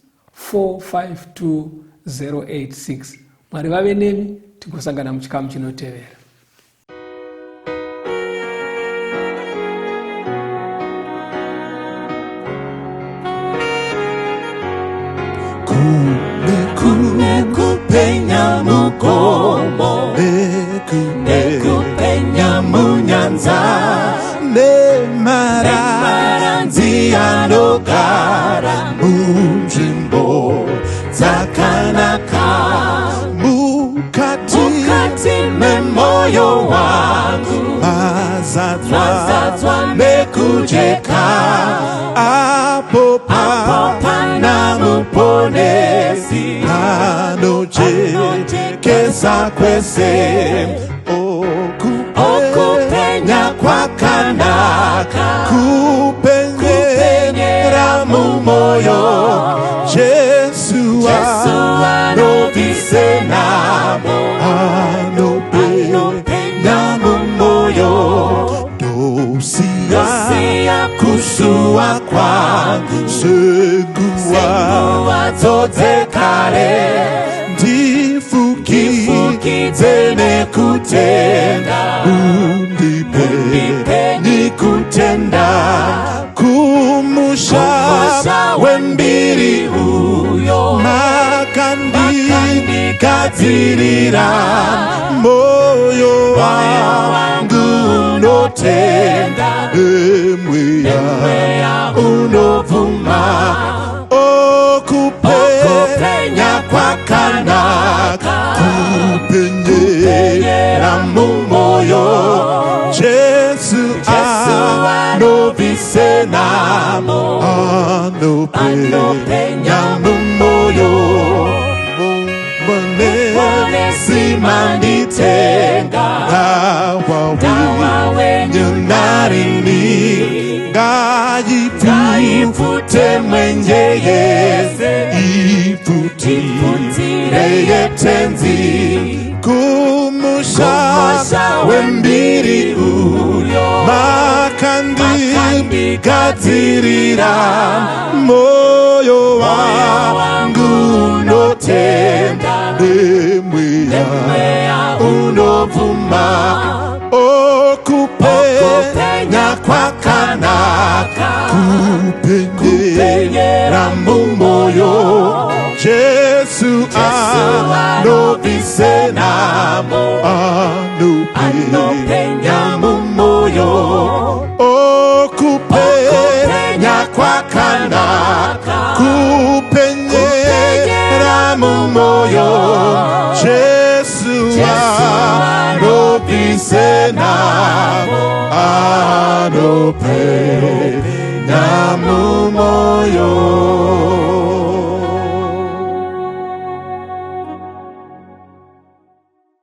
452 086. Mwari vave nemi, tigosangana muchikamu chinotevera. Nekupenya mukombo, nekupenya munyanza, nemaranzi anogara munzvimbo dzakanaka, mukati memoyo wangu mazadzwa nekujeka, apo pana muponesi anojekesa kwese, okupenya kwakanaka, kupenyera mumoyo, Jesu anobvise namo, anopenya mumoyo, dosiya kushuwa kwangu, senguwa dzodzekare, ndifukidze nekutenda, undipe nikutenda, kumusha wembiri uyo, makandikadzirira, moyo wangu unotenda, emweya unovuma, okupenya kwakanaka, kupenyera mumoyo, Jesu anobvise namo, anopenya mumoyo, monesi manditenga, dawa wenyu narini, ngayipfute mwenje yese, ipfutire yetenzi, kumusha wembiri uyo, makandikadzirira, moyo wangu no tenda nemweya unovuma okupenya kwakanaka kupenyera mumoyo Jesu anobisenamo anopenya mumoyo okupenya kwakanaka kupenyera mumoyo Jesu anobisenamo anopenya mumoyo